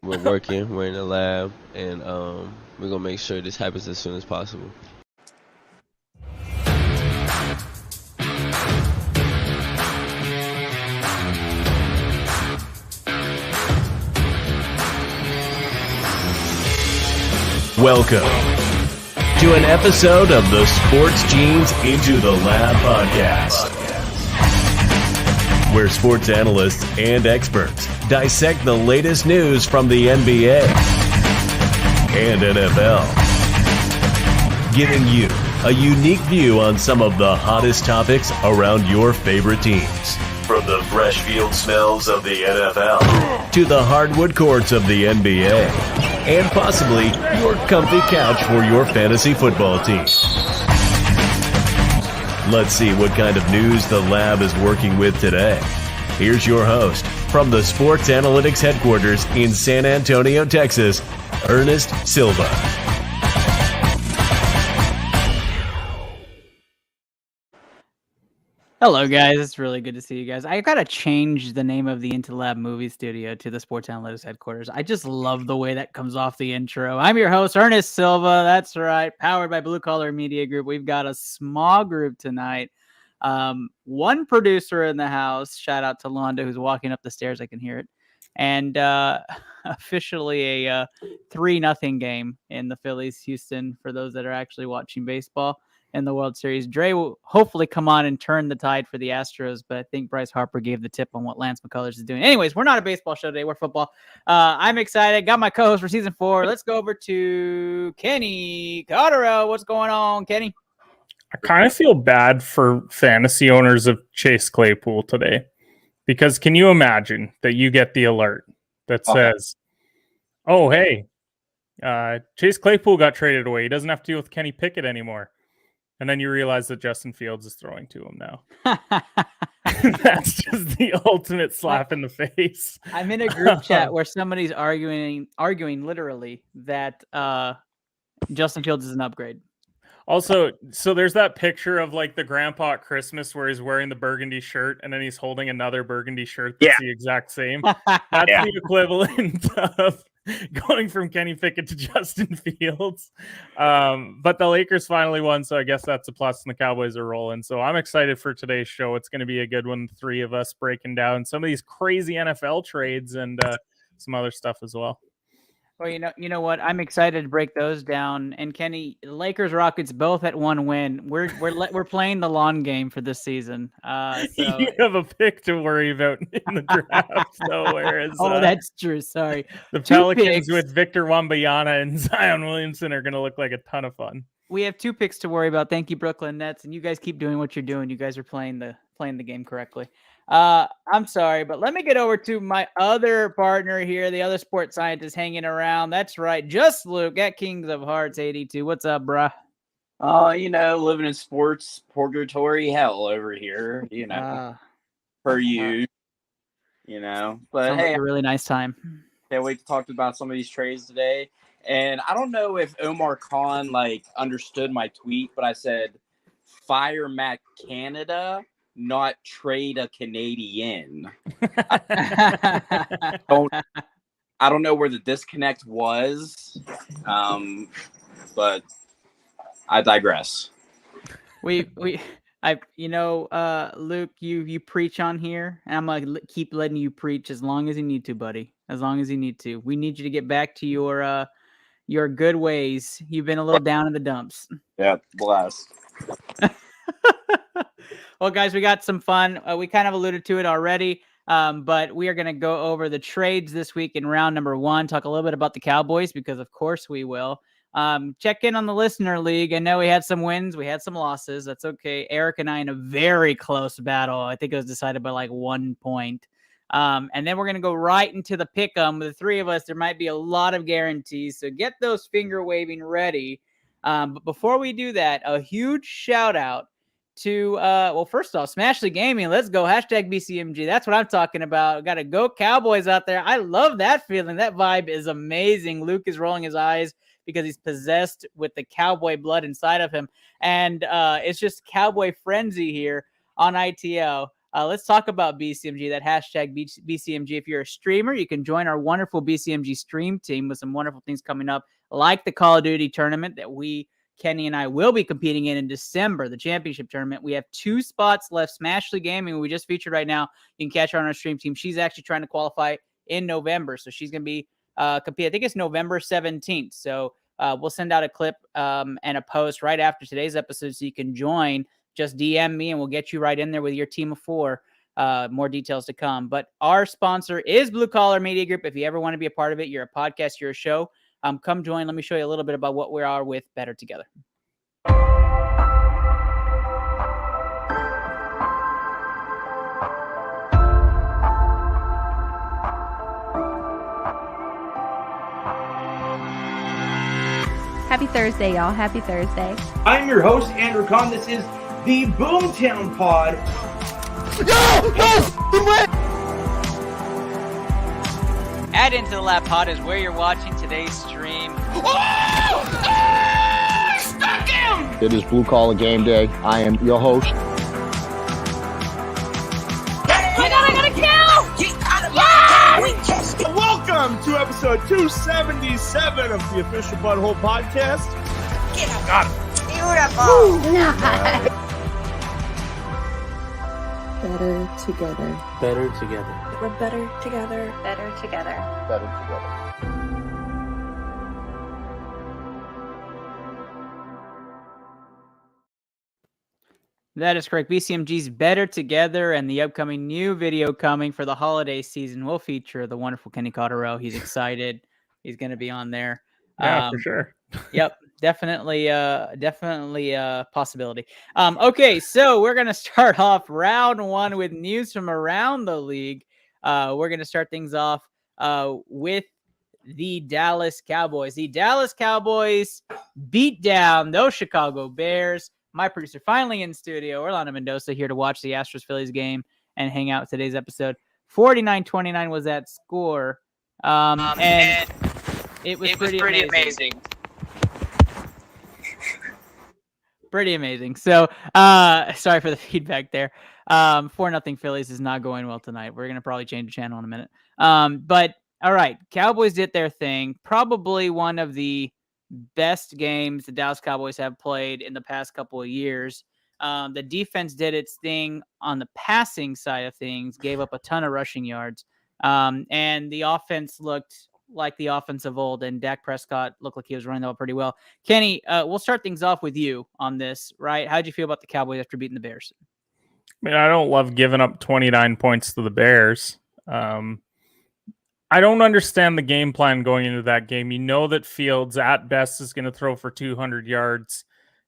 We're working. We're in the lab, and we're gonna make sure this happens as soon as possible. Welcome to an episode of the Sports Genes Into the Lab podcast, where sports analysts and experts dissect the latest news from the NBA and NFL, giving you a unique view on some of the hottest topics around your favorite teams. From the fresh field smells of the NFL to the hardwood courts of the NBA, and possibly your comfy couch for your fantasy football team. Let's see what kind of news the lab is working with today. Here's your host from the Sports Analytics headquarters in San Antonio, Texas, Ernest Silva. Hello, guys. It's really good to see you guys. I got to change the name of the Into Lab movie studio to the Sports Analytics headquarters. I just love the way that comes off the intro. I'm your host, Ernest Silva. That's right. Powered by Blue Collar Media Group. We've got a small group tonight. One producer in the house. Shout out to Londa, who's walking up the stairs. I can hear it. And officially a 3-0 game in the Phillies-Houston for those that are actually watching baseball in the World Series. Dre will hopefully come on and turn the tide for the Astros, but I think Bryce Harper gave the tip on what Lance McCullers is doing. Anyways, we're not a baseball show today. We're football. I'm excited. Got my co-host for season 4. Let's go over to Kenny Cotterill. What's going on, Kenny? I kind of feel bad for fantasy owners of Chase Claypool today, because can you imagine that you get the alert that says, oh, hey, Chase Claypool got traded away. He doesn't have to deal with Kenny Pickett anymore. And then you realize that Justin Fields is throwing to him now. That's just the ultimate slap in the face. I'm in a group chat where somebody's arguing literally that Justin Fields is an upgrade. Also, so there's that picture of like the grandpa at Christmas where he's wearing the burgundy shirt and then he's holding another burgundy shirt that's the exact same. That's the equivalent of going from Kenny Pickett to Justin Fields. But the Lakers finally won, so I guess that's a plus, and the Cowboys are rolling. So I'm excited for today's show. It's going to be a good one. 3 of us breaking down some of these crazy NFL trades and some other stuff as well. Well, you know what? I'm excited to break those down. And Kenny, Lakers, Rockets, both at 1 win. We're playing the long game for this season. So you have a pick to worry about in the draft. So whereas that's true. Sorry, the Pelicans with Victor Wembanyama and Zion Williamson are going to look like a ton of fun. We have 2 picks to worry about. Thank you, Brooklyn Nets, and you guys keep doing what you're doing. You guys are playing the game correctly. I'm sorry, but let me get over to my other partner here, the other sports scientist hanging around. That's right, just Luke at Kings of Hearts 82. What's up, bruh? Living in sports purgatory hell over here, per you, But Sounds hey, like a really nice time. Can't wait to talk about some of these trades today. And I don't know if Omar Khan understood my tweet, but I said fire Matt Canada, not trade a Canadian. I don't know where the disconnect was, but I digress. Luke, you preach on here, and I'm gonna keep letting you preach as long as you need to, buddy. As long as you need to. We need you to get back to your good ways. You've been a little down in the dumps. Yeah, blessed. Well, guys, we got some fun. We kind of alluded to it already, but we are going to go over the trades this week in round number 1, talk a little bit about the Cowboys, because of course we will. Check in on the listener league. I know we had some wins. We had some losses. That's okay. Eric and I in a very close battle. I think it was decided by 1 point. And then we're going to go right into the pick-em. With the 3 of us, there might be a lot of guarantees. So get those finger waving ready. But before we do that, a huge shout out to, first off, Smashley Gaming. Let's go. Hashtag BCMG. That's what I'm talking about. Got to go Cowboys out there. I love that feeling. That vibe is amazing. Luke is rolling his eyes because he's possessed with the cowboy blood inside of him. And it's just cowboy frenzy here on ITL. Let's talk about BCMG, that hashtag BCMG. If you're a streamer, you can join our wonderful BCMG stream team with some wonderful things coming up, like the Call of Duty tournament that Kenny and I will be competing in December, the championship tournament. We have 2 spots left. Smashly Gaming, we just featured right now. You can catch her on our stream team. She's actually trying to qualify in November, so she's going to be compete. I think it's November 17th. So we'll send out a clip and a post right after today's episode, so you can join. Just DM me and we'll get you right in there with your team of 4. More details to come. But our sponsor is Blue Collar Media Group. If you ever want to be a part of it, you're a podcast, you're a show, come join. Let me show you a little bit about what we are with Better Together. Happy Thursday, y'all. Happy Thursday. I'm your host, Andrew Kahn. This is the Boomtown Pod. Add Into the Lab Pod is where you're watching today's stream. It is Blue Collar Game Day. I am your host. I got a kill! Welcome to episode 277 of the Official Butthole Podcast. Got it. Better together. Better together. We're better together. Better together. Better together. That is correct. BCMG's Better Together, and the upcoming new video coming for the holiday season will feature the wonderful Kenny Cotterill. He's excited. He's going to be on there. Yeah, for sure. Yep, definitely a possibility. Okay, so we're going to start off round 1 with news from around the league. We're going to start things off with the Dallas Cowboys. The Dallas Cowboys beat down those Chicago Bears. My producer finally in studio, Orlando Mendoza, here to watch the Astros-Phillies game and hang out with today's episode. 49-29 was that score. And it was pretty amazing. Pretty amazing. So, sorry for the feedback there. 4-0 Phillies is not going well tonight. We're going to probably change the channel in a minute. But, all right, Cowboys did their thing. Probably one of the best games the Dallas Cowboys have played in the past couple of years. The defense did its thing on the passing side of things, gave up a ton of rushing yards. And the offense looked like the offense of old, and Dak Prescott looked like he was running the ball pretty well. Kenny, we'll start things off with you on this, right? How'd you feel about the Cowboys after beating the Bears? I mean, I don't love giving up 29 points to the Bears. I don't understand the game plan going into that game. You know that Fields at best is going to throw for 200 yards,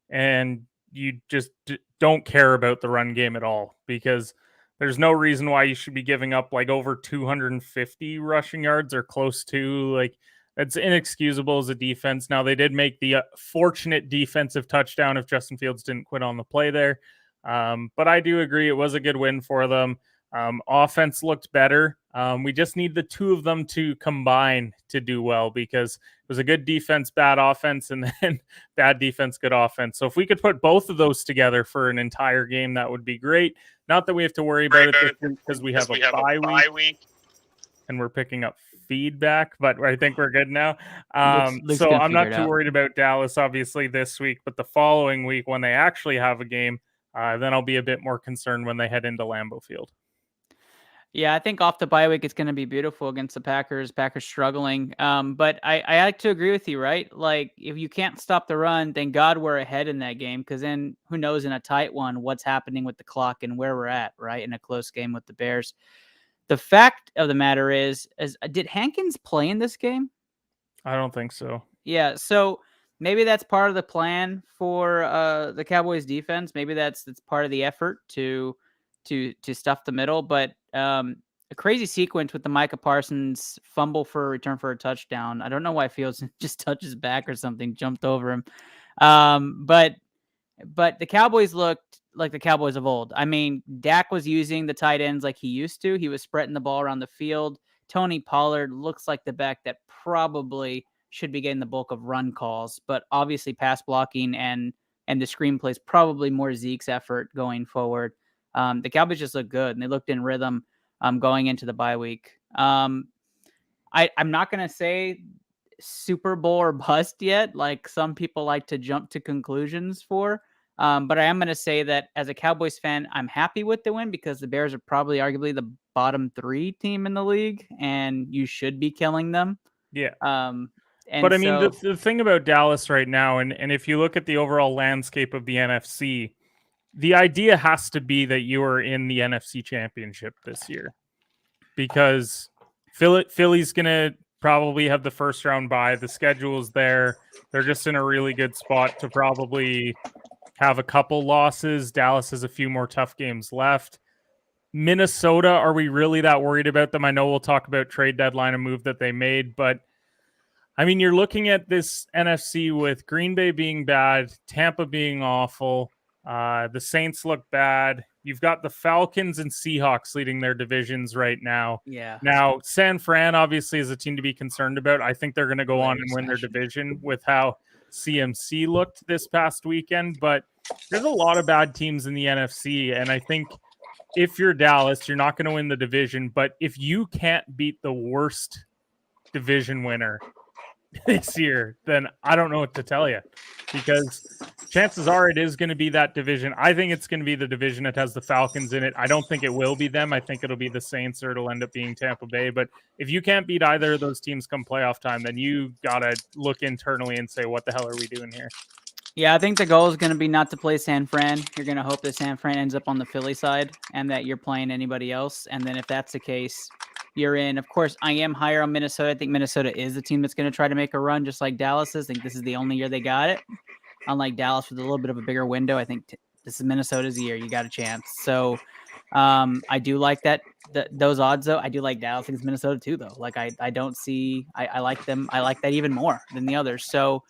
and you just don't care about the run game at all, because there's no reason why you should be giving up like over 250 rushing yards or close to. Like, it's inexcusable as a defense. Now, they did make the fortunate defensive touchdown if Justin Fields didn't quit on the play there. But I do agree it was a good win for them. Offense looked better. We just need the two of them to combine to do well, because it was a good defense, bad offense, and then bad defense, good offense. So if we could put both of those together for an entire game, that would be great. Not that we have to worry about it this week, because we have a bye week and we're picking up feedback, but I think we're good now. Looks so good I'm not figured too out. worried about Dallas, obviously, this week, but the following week when they actually have a game, then I'll be a bit more concerned when they head into Lambeau Field. Yeah, I think off the bye week, it's going to be beautiful against the Packers. Packers struggling. But I like to agree with you, right? Like, if you can't stop the run, thank God we're ahead in that game, because then who knows in a tight one what's happening with the clock and where we're at, right? In a close game with the Bears. The fact of the matter is did Hankins play in this game? I don't think so. Yeah, so maybe that's part of the plan for the Cowboys defense. Maybe that's part of the effort to stuff the middle, but a crazy sequence with the Micah Parsons fumble for a return for a touchdown. I don't know why Fields just touched his back or something, jumped over him. But the Cowboys looked like the Cowboys of old. I mean, Dak was using the tight ends like he used to. He was spreading the ball around the field. Tony Pollard looks like the back that probably should be getting the bulk of run calls, but obviously pass blocking and the screenplay is probably more Zeke's effort going forward. The Cowboys just look good, and they looked in rhythm going into the bye week. I'm not going to say Super Bowl or bust yet, like some people like to jump to conclusions for. But I am going to say that as a Cowboys fan, I'm happy with the win because the Bears are probably arguably the bottom 3 team in the league, and you should be killing them. Yeah. But I mean, the thing about Dallas right now, and if you look at the overall landscape of the NFC, the idea has to be that you are in the NFC Championship this year, because Philly's going to probably have the first round bye. The schedule's there. They're just in a really good spot to probably have a couple losses. Dallas has a few more tough games left. Minnesota, are we really that worried about them? I know we'll talk about trade deadline, a move that they made, but I mean, you're looking at this NFC with Green Bay being bad, Tampa being awful, the Saints look bad. You've got the Falcons and Seahawks leading their divisions right now. Yeah. Now, San Fran obviously is a team to be concerned about. I think they're going to go on and win their division with how CMC looked this past weekend, but there's a lot of bad teams in the NFC, and I think if you're Dallas, you're not going to win the division, but if you can't beat the worst division winner this year, then I don't know what to tell you, because chances are it is going to be that division. I think it's going to be the division that has the Falcons in it. I don't think it will be them. I think it'll be the Saints, or it'll end up being Tampa Bay. But if you can't beat either of those teams come playoff time, then you got to look internally and say, what the hell are we doing here? Yeah, I think the goal is going to be not to play San Fran. You're going to hope that San Fran ends up on the Philly side and that you're playing anybody else. And then if that's the case, you're in. Of course, I am higher on Minnesota. I think Minnesota is the team that's going to try to make a run, just like Dallas is. I think this is the only year they got it. Unlike Dallas with a little bit of a bigger window, I think this is Minnesota's year. You got a chance. So I do like that. Those odds, though. I do like Dallas against Minnesota, too, though. Like, I don't see – I like them. I like that even more than the others. So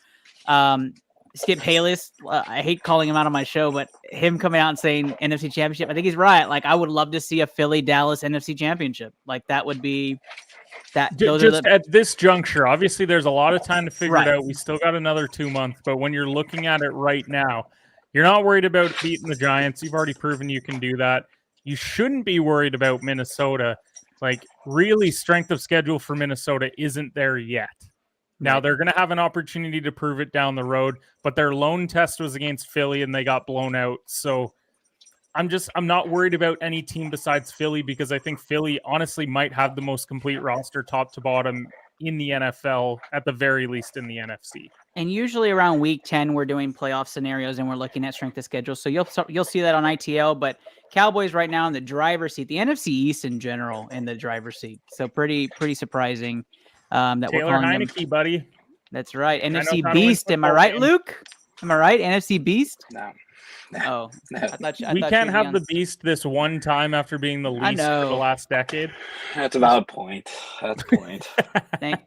Skip Bayless, I hate calling him out on my show, but him coming out and saying NFC Championship, I think he's right. Like, I would love to see a Philly-Dallas NFC Championship. Like, that would be that. Just at this juncture, obviously there's a lot of time to figure it out. We still got another 2 months, but when you're looking at it right now, you're not worried about beating the Giants. You've already proven you can do that. You shouldn't be worried about Minnesota. Like, really, strength of schedule for Minnesota isn't there yet. Now, they're going to have an opportunity to prove it down the road, but their lone test was against Philly, and they got blown out. So I'm not worried about any team besides Philly, because I think Philly honestly might have the most complete roster top to bottom in the NFL, at the very least in the NFC. And usually around week 10, we're doing playoff scenarios and we're looking at strength of schedule. So you'll see that on ITL, but Cowboys right now in the driver's seat, the NFC East in general in the driver's seat. So pretty surprising. That Taylor we're Heineke, them. Buddy. That's right. NFC Beast. Am I right, Luke? Am I right? NFC Beast? No. Oh, we can't have the Beast this one time after being the least for the last decade. That's a valid point. That's a point.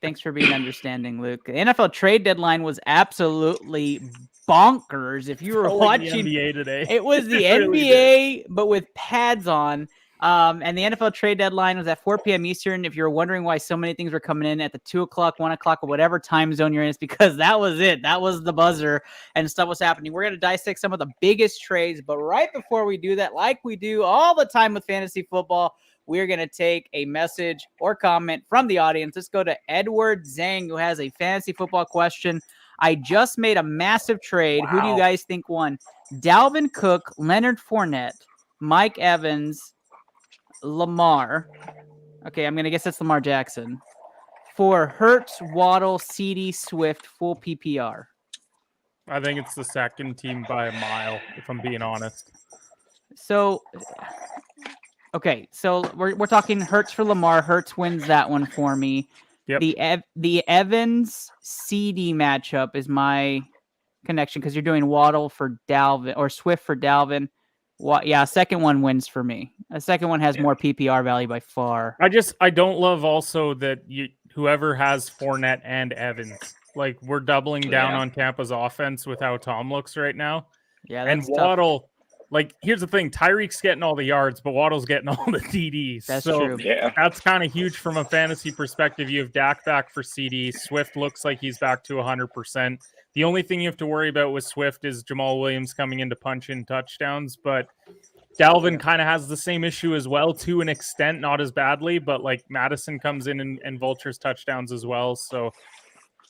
Thanks for being understanding, Luke. The NFL trade deadline was absolutely bonkers. If you were watching the NBA today, it was the NBA, but with pads on. And the NFL trade deadline was at 4 p.m. Eastern. If you're wondering why so many things were coming in at the 2 o'clock, 1 o'clock, or whatever time zone you're in, it's because that was it. That was the buzzer and stuff was happening. We're going to dissect some of the biggest trades. But right before we do that, like we do all the time with fantasy football, we're going to take a message or comment from the audience. Let's go to Edward Zhang, who has a fantasy football question. I just made a massive trade. Wow. Who do you guys think won? Dalvin Cook, Leonard Fournette, Mike Evans, Lamar. Okay, I'm going to guess that's Lamar Jackson. For Hurts, Waddle, CD, Swift, full PPR. I think it's the second team by a mile, if I'm being honest. So, okay, so we're talking Hurts for Lamar. Hurts wins that one for me. Yep. The Evans CD matchup is my connection, because you're doing Waddle for Dalvin or Swift for Dalvin. Yeah, second one wins for me. The second one has more PPR value by far. I don't love also that whoever has Fournette and Evans, like, we're doubling down on Tampa's offense with how Tom looks right now. Yeah, and Waddle, like, here's the thing: Tyreek's getting all the yards, but Waddle's getting all the TDs. That's true. Yeah, that's kind of huge from a fantasy perspective. You have Dak back for CD. Swift looks like he's back to 100%. The only thing you have to worry about with Swift is Jamal Williams coming in to punch in touchdowns. But Dalvin kind of has the same issue as well, to an extent, not as badly, but like Madison comes in and vultures touchdowns as well. So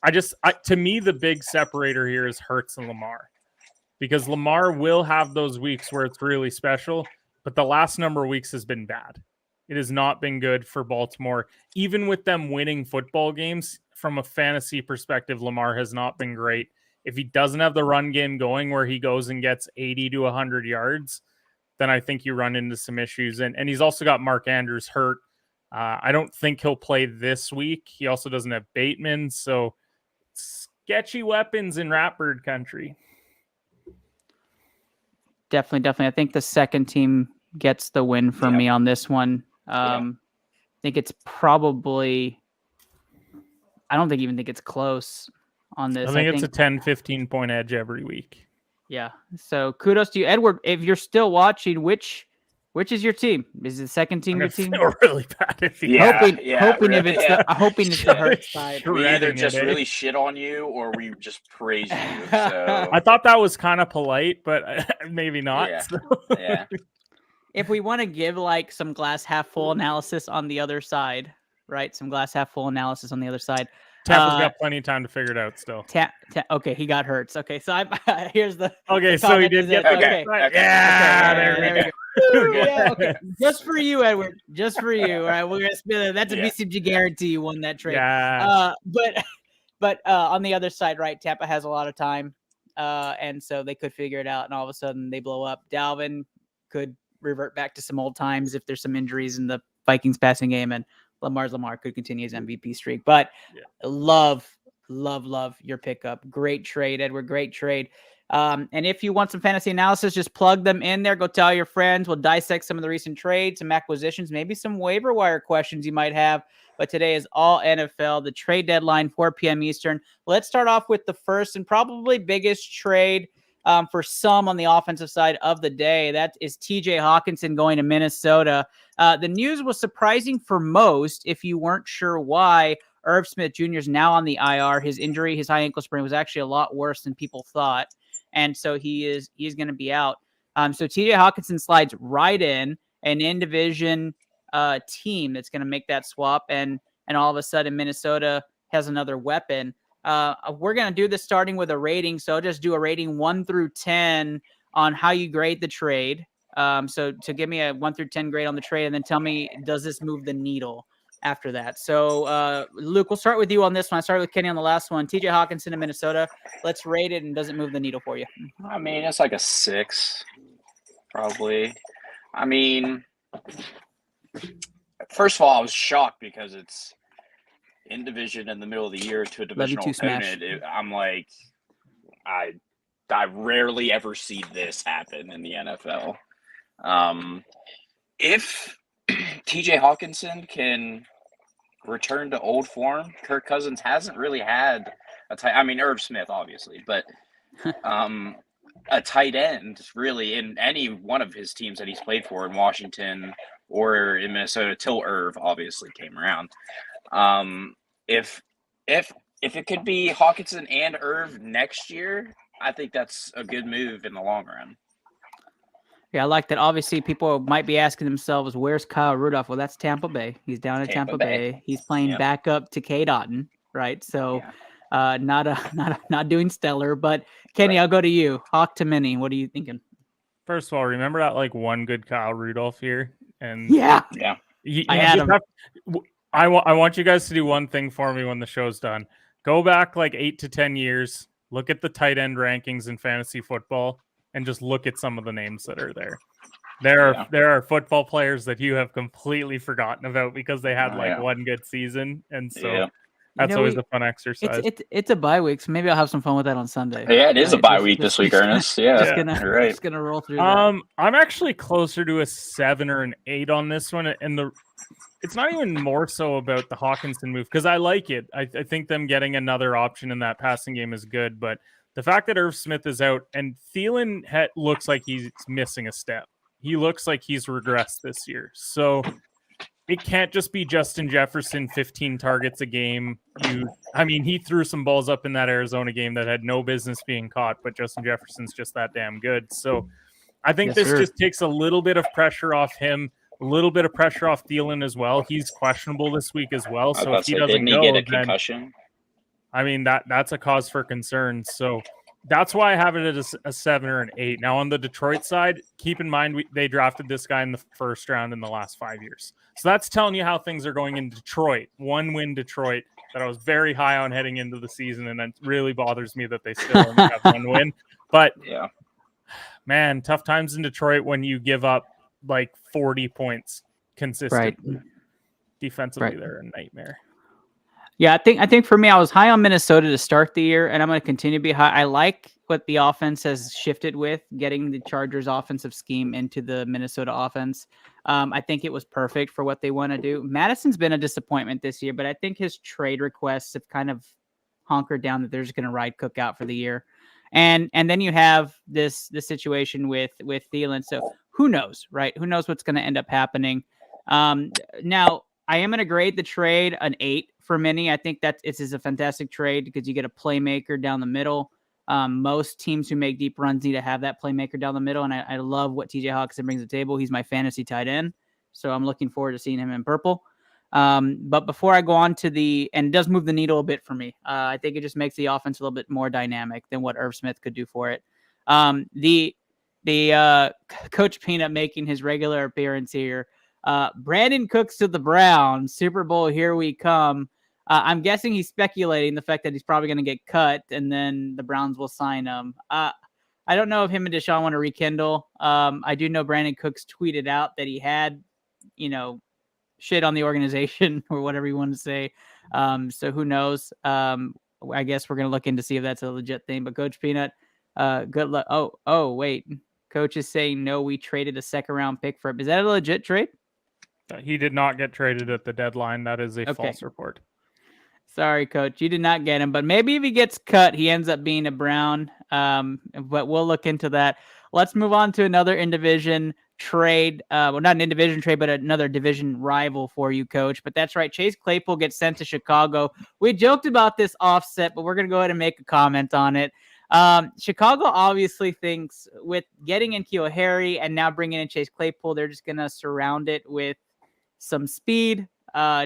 to me, the big separator here is Hurts and Lamar, because Lamar will have those weeks where it's really special, but the last number of weeks has been bad. It has not been good for Baltimore. Even with them winning football games, from a fantasy perspective, Lamar has not been great. If he doesn't have the run game going where he goes and gets 80 to 100 yards, then I think you run into some issues. And he's also got Mark Andrews hurt. I don't think he'll play this week. He also doesn't have Bateman. So sketchy weapons in Ratbird country. Definitely. I think the second team gets the win for me on this one. I think it's probably, I don't even think it's close on this. I think it's a 10, 15 point edge every week. Yeah. So kudos to you, Edward. If you're still watching, which is your team? Is the second team your team? Feel really bad if you hoping it's the Hurt side. We either just really shit on you or we just praise you. So I thought that was kind of polite, but maybe not. Yeah. So. Yeah. If we want to give like some glass half full analysis on the other side, right? Some glass half full analysis on the other side. Tampa's got plenty of time to figure it out still. Okay, he got Hurts. Okay, so here's the. Okay, the so he did get okay. Yeah, there we go. Yeah, okay. Just for you, Edward. Just for you. All right, we're gonna spin it. That's a BCMG guarantee. You won that trade. Yeah. But on the other side, right? Tampa has a lot of time, and so they could figure it out. And all of a sudden, they blow up. Dalvin could revert back to some old times if there's some injuries in the Vikings passing game, and Lamar could continue his MVP streak. But love your pickup. Great trade, Edward. Great trade. And if you want some fantasy analysis, just plug them in there. Go tell your friends. We'll dissect some of the recent trades, some acquisitions, maybe some waiver wire questions you might have. But today is all NFL. The trade deadline, 4 p.m. Eastern. Let's start off with the first and probably biggest trade for some on the offensive side of the day. That is TJ Hawkinson going to Minnesota. The news was surprising for most if you weren't sure why. Irv Smith Jr. is now on the IR. His injury, his high ankle sprain, was actually a lot worse than people thought. And so he's going to be out. So TJ Hawkinson slides right in an in-division team that's going to make that swap. And all of a sudden Minnesota has another weapon. We're going to do this starting with a rating. So I'll just do a rating 1 through 10 on how you grade the trade. So to give me a 1 through 10 grade on the trade, and then tell me, does this move the needle after that? So Luke, we'll start with you on this one. I started with Kenny on the last one. TJ Hawkinson in Minnesota. Let's rate it, and does it move the needle for you? I mean, it's like a 6, probably. I mean, first of all, I was shocked because it's in division in the middle of the year to a divisional opponent. I'm like, I rarely ever see this happen in the NFL. If TJ Hawkinson can return to old form, Kirk Cousins hasn't really had Irv Smith, obviously, but a tight end really in any one of his teams that he's played for in Washington or in Minnesota till Irv obviously came around. If it could be Hawkinson and Irv next year, I think that's a good move in the long run. Yeah, I like that. Obviously, people might be asking themselves, where's Kyle Rudolph? Well, that's Tampa Bay. He's down at Tampa Bay. He's playing backup to K. Otten, right? So not doing stellar. But Kenny, I'll go to you. Hawk to Mini. What are you thinking? First of all, remember that like one good Kyle Rudolph here? And yeah. I had him. I want you guys to do one thing for me when the show's done. Go back like 8 to 10 years, look at the tight end rankings in fantasy football, and just look at some of the names that are there. There are football players that you have completely forgotten about because they had one good season. And so that's always a fun exercise. It's a bye week, so maybe I'll have some fun with that on Sunday. Yeah, it is a bye week this week, Ernest. Yeah, just gonna roll through that. I'm actually closer to a 7 or an 8 on this one. And it's not even more so about the Hawkinson move because I like it. I think them getting another option in that passing game is good. But the fact that Irv Smith is out and Thielen looks like he's missing a step. He looks like he's regressed this year. So it can't just be Justin Jefferson 15 targets a game. He threw some balls up in that Arizona game that had no business being caught, but Justin Jefferson's just that damn good. So I think Yes, this sir. just takes a little bit of pressure off him, a little bit of pressure off Thielen as well. He's questionable this week as well. So if he doesn't didn't he get go, a then concussion? I mean that's a cause for concern. So that's why I have it at a 7 or an 8. Now on the Detroit side, keep in mind they drafted this guy in the first round in the last 5 years. So that's telling you how things are going in Detroit. 1-win Detroit that I was very high on heading into the season, and it really bothers me that they still only have 1 win. But Yeah, man, tough times in Detroit when you give up like 40 points consistently. Defensively, they're a nightmare. Yeah, I think for me, I was high on Minnesota to start the year, and I'm going to continue to be high. I like what the offense has shifted with getting the Chargers' offensive scheme into the Minnesota offense. I think it was perfect for what they want to do. Madison's been a disappointment this year, but I think his trade requests have kind of honkered down that they're just going to ride Cook out for the year. And then you have this situation with Thielen. So who knows, right? Who knows what's going to end up happening? Now, I am going to grade the trade an 8 for many. I think that it is a fantastic trade because you get a playmaker down the middle. Most teams who make deep runs need to have that playmaker down the middle, and I love what TJ Hawkinson brings to the table. He's my fantasy tight end, so I'm looking forward to seeing him in purple. But before I go on to and it does move the needle a bit for me. I think it just makes the offense a little bit more dynamic than what Irv Smith could do for it. The Coach Peanut making his regular appearance here. Brandon Cooks to the Browns. Super Bowl, here we come. I'm guessing he's speculating the fact that he's probably going to get cut, and then the Browns will sign him. I don't know if him and Deshaun want to rekindle. I do know Brandon Cooks tweeted out that he had, shit on the organization or whatever you want to say. So who knows? I guess we're going to look in to see if that's a legit thing. But Coach Peanut, good luck. Oh, wait. Coach is saying, no, we traded a second-round pick for him. Is that a legit trade? He did not get traded at the deadline. That is a false report. Sorry, Coach. You did not get him. But maybe if he gets cut, he ends up being a Brown. But we'll look into that. Let's move on to another in-division trade. Well, not an in-division trade, but another division rival for you, Coach. But that's right. Chase Claypool gets sent to Chicago. We joked about this offset, but we're going to go ahead and make a comment on it. Chicago obviously thinks with getting in N'Keal Harry and now bringing in Chase Claypool, they're just going to surround it with some speed.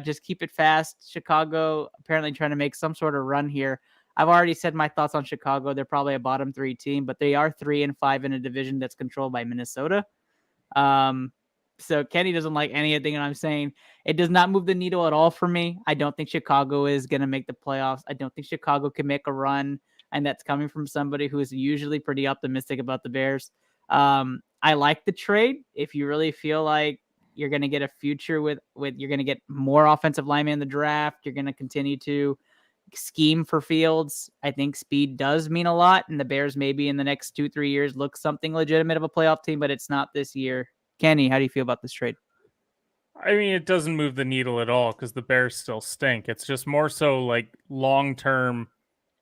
Just keep it fast. Chicago apparently trying to make some sort of run here. I've already said my thoughts on Chicago. They're probably a bottom 3 team, but they are 3-5 in a division that's controlled by Minnesota. So Kenny doesn't like anything I'm saying. It does not move the needle at all for me. I don't think Chicago is going to make the playoffs. I don't think Chicago can make a run, and that's coming from somebody who is usually pretty optimistic about the Bears. I like the trade. If you really feel like you're going to get a future with you're going to get more offensive linemen in the draft, you're going to continue to scheme for Fields. I think speed does mean a lot, and the Bears maybe in the next 2-3 years look something legitimate of a playoff team, but it's not this year. Kenny, how do you feel about this trade? I mean, it doesn't move the needle at all because the Bears still stink. It's just more so like long-term,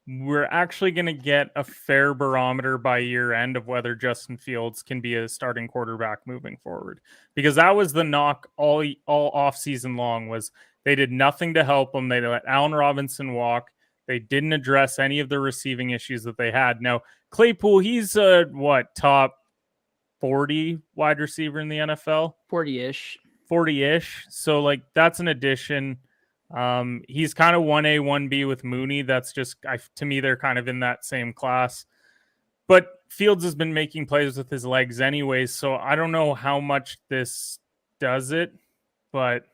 we're actually going to get a fair barometer by year end of whether Justin Fields can be a starting quarterback moving forward. Because that was the knock all off season long was they did nothing to help him. They let Allen Robinson walk. They didn't address any of the receiving issues that they had. Now, Claypool, he's top 40 wide receiver in the NFL? 40-ish. 40-ish. So like that's an addition. He's kind of 1A, 1B with Mooney. That's just, to me, they're kind of in that same class. But Fields has been making plays with his legs anyways, so I don't know how much this does it, but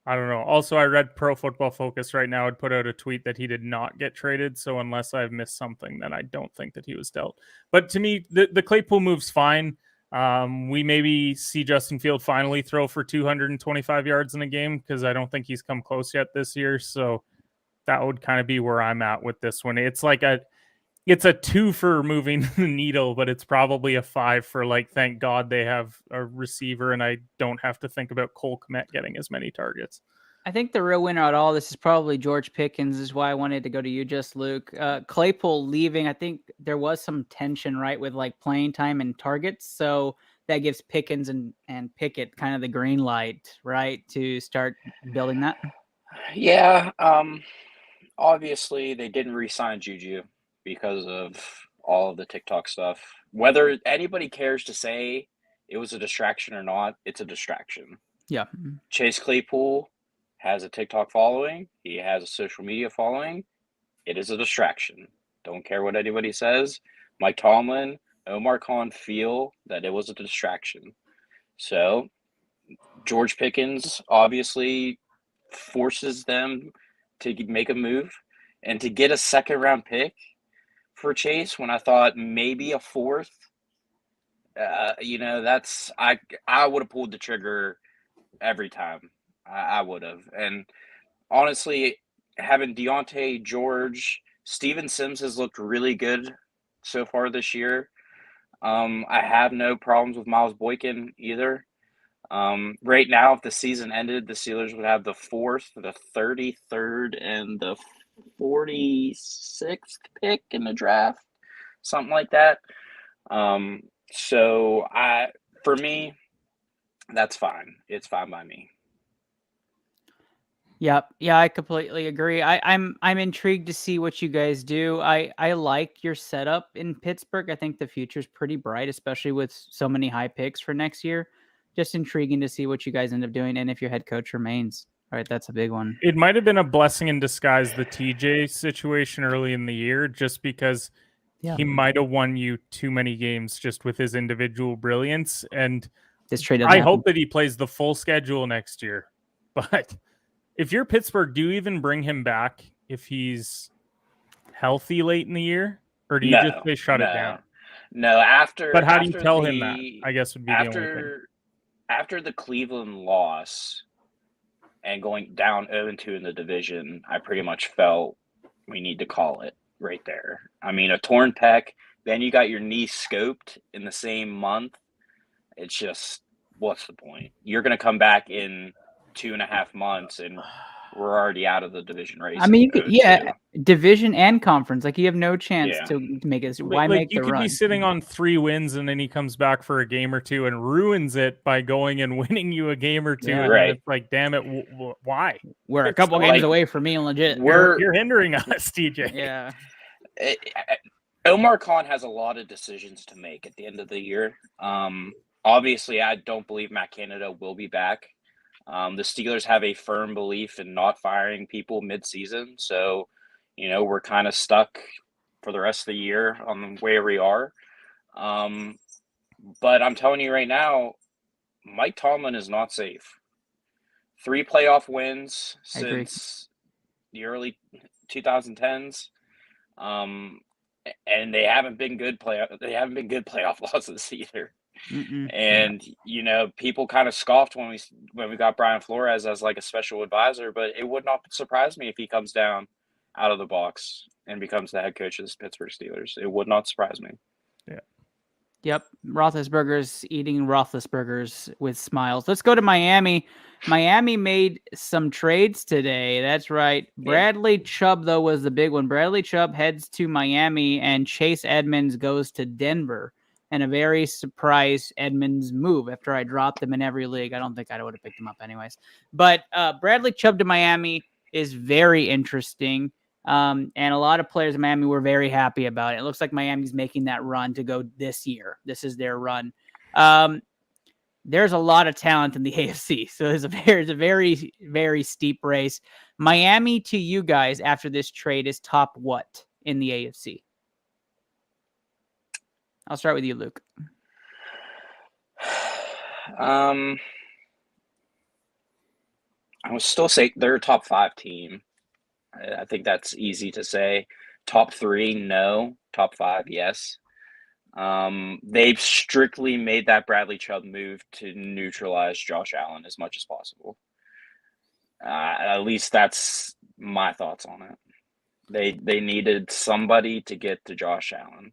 I don't know. Also, I read Pro Football Focus right now would put out a tweet that he did not get traded, so unless I've missed something, then I don't think that he was dealt. But to me, the Claypool move's fine. We maybe see Justin Field finally throw for 225 yards in a game because I don't think he's come close yet this year. So that would kind of be where I'm at with this one. It's like it's a 2 for moving the needle, but it's probably a 5 for like, thank God they have a receiver and I don't have to think about Cole Kmet getting as many targets. I think the real winner out of all this is probably George Pickens, is why I wanted to go to you, just Luke. Claypool leaving, I think there was some tension, right, with like playing time and targets. So that gives Pickens and Pickett kind of the green light, right, to start building that. Yeah. Obviously, they didn't re-sign Juju because of all of the TikTok stuff. whether anybody cares to say it was a distraction or not, it's a distraction. Yeah. Chase Claypool has a TikTok following. He has a social media following. It is a distraction. Don't care what anybody says. Mike Tomlin, Omar Khan feel that it was a distraction. So George Pickens obviously forces them to make a move, and to get a second-round pick for Chase when I thought maybe a fourth, that's I would have pulled the trigger every time. I would have. And honestly, having Deontay, George, Steven Sims has looked really good so far this year. I have no problems with Miles Boykin either. Right now, if the season ended, the Steelers would have the 4th, the 33rd, and the 46th pick in the draft, something like that. For me, that's fine. It's fine by me. Yep. Yeah, I completely agree. I'm intrigued to see what you guys do. I like your setup in Pittsburgh. I think the future's pretty bright, especially with so many high picks for next year. Just intriguing to see what you guys end up doing, and if your head coach remains. All right, that's a big one. It might have been a blessing in disguise, the TJ situation early in the year, just because he might have won you too many games just with his individual brilliance. And this trade I hope that he plays the full schedule next year. But if you're Pittsburgh, do you even bring him back if he's healthy late in the year? Or do you just say shut it down? No, But how do you tell him that? I guess would be the only thing. After the Cleveland loss and going down 0-2 in the division, I pretty much felt we need to call it right there. I mean, a torn pec, then you got your knee scoped in the same month. It's just, what's the point? You're going to come back in 2.5 months and we're already out of the division race. I mean, division and conference. Like, you have no chance to make it. Why make the run? You could be sitting on 3 wins and then he comes back for a game or two and ruins it by going and winning you a game or two. Yeah, and right. It's like, damn it, why? We're a couple games away from me, legit. You're hindering us, TJ. Yeah. Omar Khan has a lot of decisions to make at the end of the year. Obviously, I don't believe Matt Canada will be back. The Steelers have a firm belief in not firing people mid-season. So, we're kind of stuck for the rest of the year on where we are. But I'm telling you right now, Mike Tomlin is not safe. 3 playoff wins since the early 2010s. And they haven't been good playoff losses either. And people kind of scoffed when we got Brian Flores as like a special advisor, but it would not surprise me if he comes down out of the box and becomes the head coach of the Pittsburgh Steelers. It would not surprise me. Yeah. Yep. Roethlisberger's eating Roethlisbergers with smiles. Let's go to Miami. Miami made some trades today. That's right. Bradley Chubb, though, was the big one. Bradley Chubb heads to Miami and Chase Edmonds goes to Denver. And a very surprised Edmonds move after I dropped him in every league. I don't think I would have picked him up anyways. But Bradley Chubb to Miami is very interesting. And a lot of players in Miami were very happy about it. It looks like Miami's making that run to go this year. This is their run. There's a lot of talent in the AFC. So there's a very, very steep race. Miami to you guys after this trade is top what in the AFC? I'll start with you, Luke. I would still say they're a top 5 team. I think that's easy to say. Top 3, no. Top 5, yes. They've strictly made that Bradley Chubb move to neutralize Josh Allen as much as possible. At least that's my thoughts on it. They needed somebody to get to Josh Allen.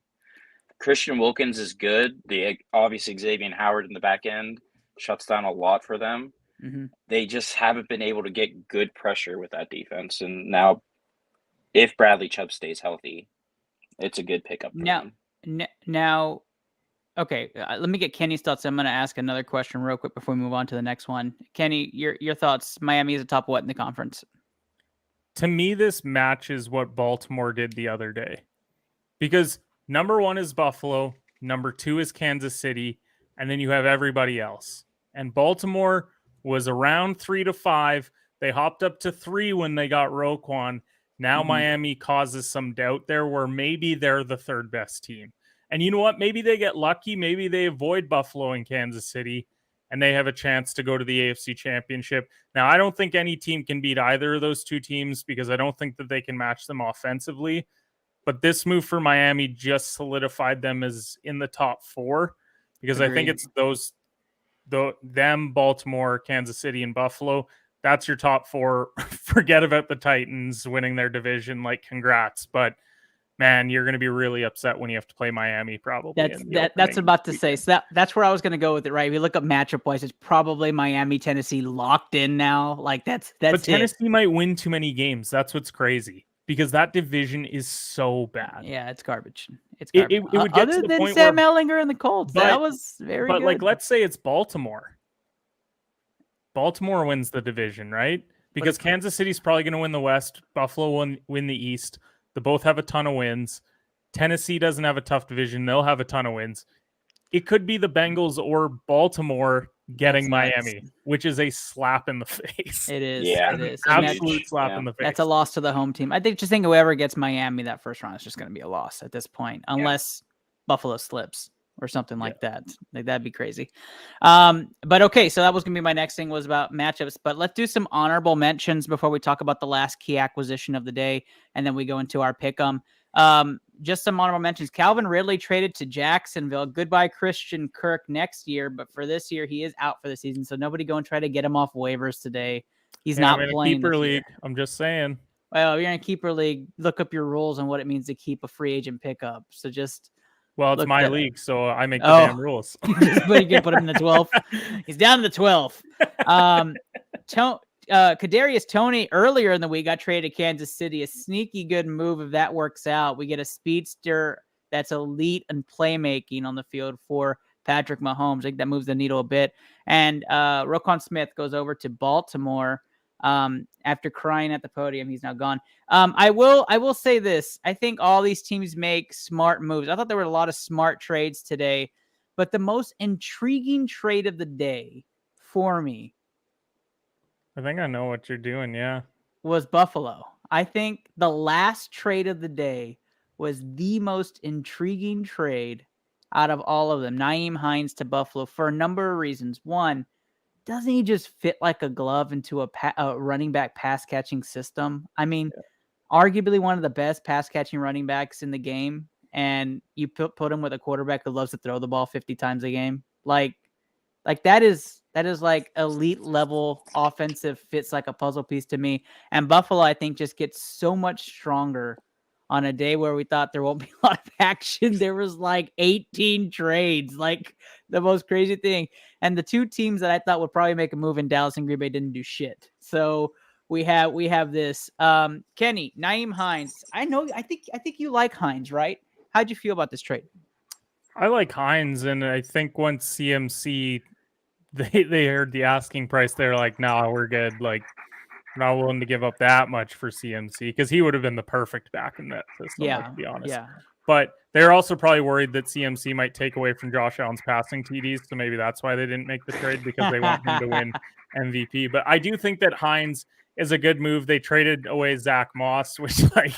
Christian Wilkins is good. Obviously Xavier Howard in the back end shuts down a lot for them. Mm-hmm. They just haven't been able to get good pressure with that defense. And now, if Bradley Chubb stays healthy, it's a good pickup for them. Now, okay, let me get Kenny's thoughts. I'm going to ask another question real quick before we move on to the next one. Kenny, your thoughts. Miami is a top what in the conference? To me, this matches what Baltimore did the other day. Because number 1 is Buffalo. Number 2 is Kansas City. And then you have everybody else. And Baltimore was around 3 to 5. They hopped up to 3 when they got Roquan. Now Miami causes some doubt there where maybe they're the third best team. And you know what? Maybe they get lucky. Maybe they avoid Buffalo and Kansas City, and they have a chance to go to the AFC Championship. Now, I don't think any team can beat either of those two teams because I don't think that they can match them offensively. But this move for Miami just solidified them as in the top 4 because I think it's them, Baltimore, Kansas City, and Buffalo. That's your top 4. Forget about the Titans winning their division. Like, congrats. But, man, you're going to be really upset when you have to play Miami probably. That's about to say. So that's where I was going to go with it, right? If you look up matchup-wise, it's probably Miami, Tennessee locked in now. Like, that's But Tennessee might win too many games. That's what's crazy. Because that division is so bad. Yeah, it's garbage. It's garbage. It would get Other to the than point Sam where, Ellinger and the Colts, that was very good. But, like, let's say it's Baltimore. Baltimore wins the division, right? Because Kansas City's probably going to win the West. Buffalo will win the East. They both have a ton of wins. Tennessee doesn't have a tough division. They'll have a ton of wins. It could be the Bengals or Baltimore getting Miami, which is a slap in the face. It is. Yeah. It is. Absolute slap in the face. That's a loss to the home team. I think whoever gets Miami that first round is just going to be a loss at this point, unless Buffalo slips or something like that. Like, that'd be crazy. But okay, so that was going to be my next thing was about matchups. But let's do some honorable mentions before we talk about the last key acquisition of the day, and then we go into our pick'em. Just some honorable mentions. Calvin Ridley traded to Jacksonville. Goodbye, Christian Kirk next year. But for this year, he is out for the season. So nobody go and try to get him off waivers today. He's not playing. Keeper league. I'm just saying. Well, if you're in a keeper league, look up your rules and what it means to keep a free agent pickup. So just. Well, it's my league, so I make the damn rules. But you can put him in the 12th. He's down to the 12th. Kadarius Toney earlier in the week got traded to Kansas City. A sneaky good move if that works out. We get a speedster that's elite in playmaking on the field for Patrick Mahomes. I think that moves the needle a bit. And Roquan Smith goes over to Baltimore after crying at the podium. He's now gone. I will say this. I think all these teams make smart moves. I thought there were a lot of smart trades today, but the most intriguing trade of the day for me, I think I know what you're doing, yeah, was Buffalo. I think the last trade of the day was the most intriguing trade out of all of them. Nyheim Hines to Buffalo for a number of reasons. One, doesn't he just fit like a glove into a running back pass catching system? I mean, arguably one of the best pass catching running backs in the game, and you put him with a quarterback who loves to throw the ball 50 times a game. Like that is like elite level offensive, fits like a puzzle piece to me. And Buffalo, I think, just gets so much stronger on a day where we thought there won't be a lot of action. There was like 18 trades, like the most crazy thing. And the two teams that I thought would probably make a move in Dallas and Green Bay didn't do shit. So we have this. Kenny, Nyheim Hines. I think you like Hines, right? How'd you feel about this trade? I like Hines, and I think once CMC they heard the asking price, they're like, "No, we're good." Like, not willing to give up that much for CMC because he would have been the perfect back in that system. Yeah, let's be honest. Yeah. But they're also probably worried that CMC might take away from Josh Allen's passing TDs, so maybe that's why they didn't make the trade because they want him to win MVP. But I do think that Hines is a good move. They traded away Zach Moss, which, like,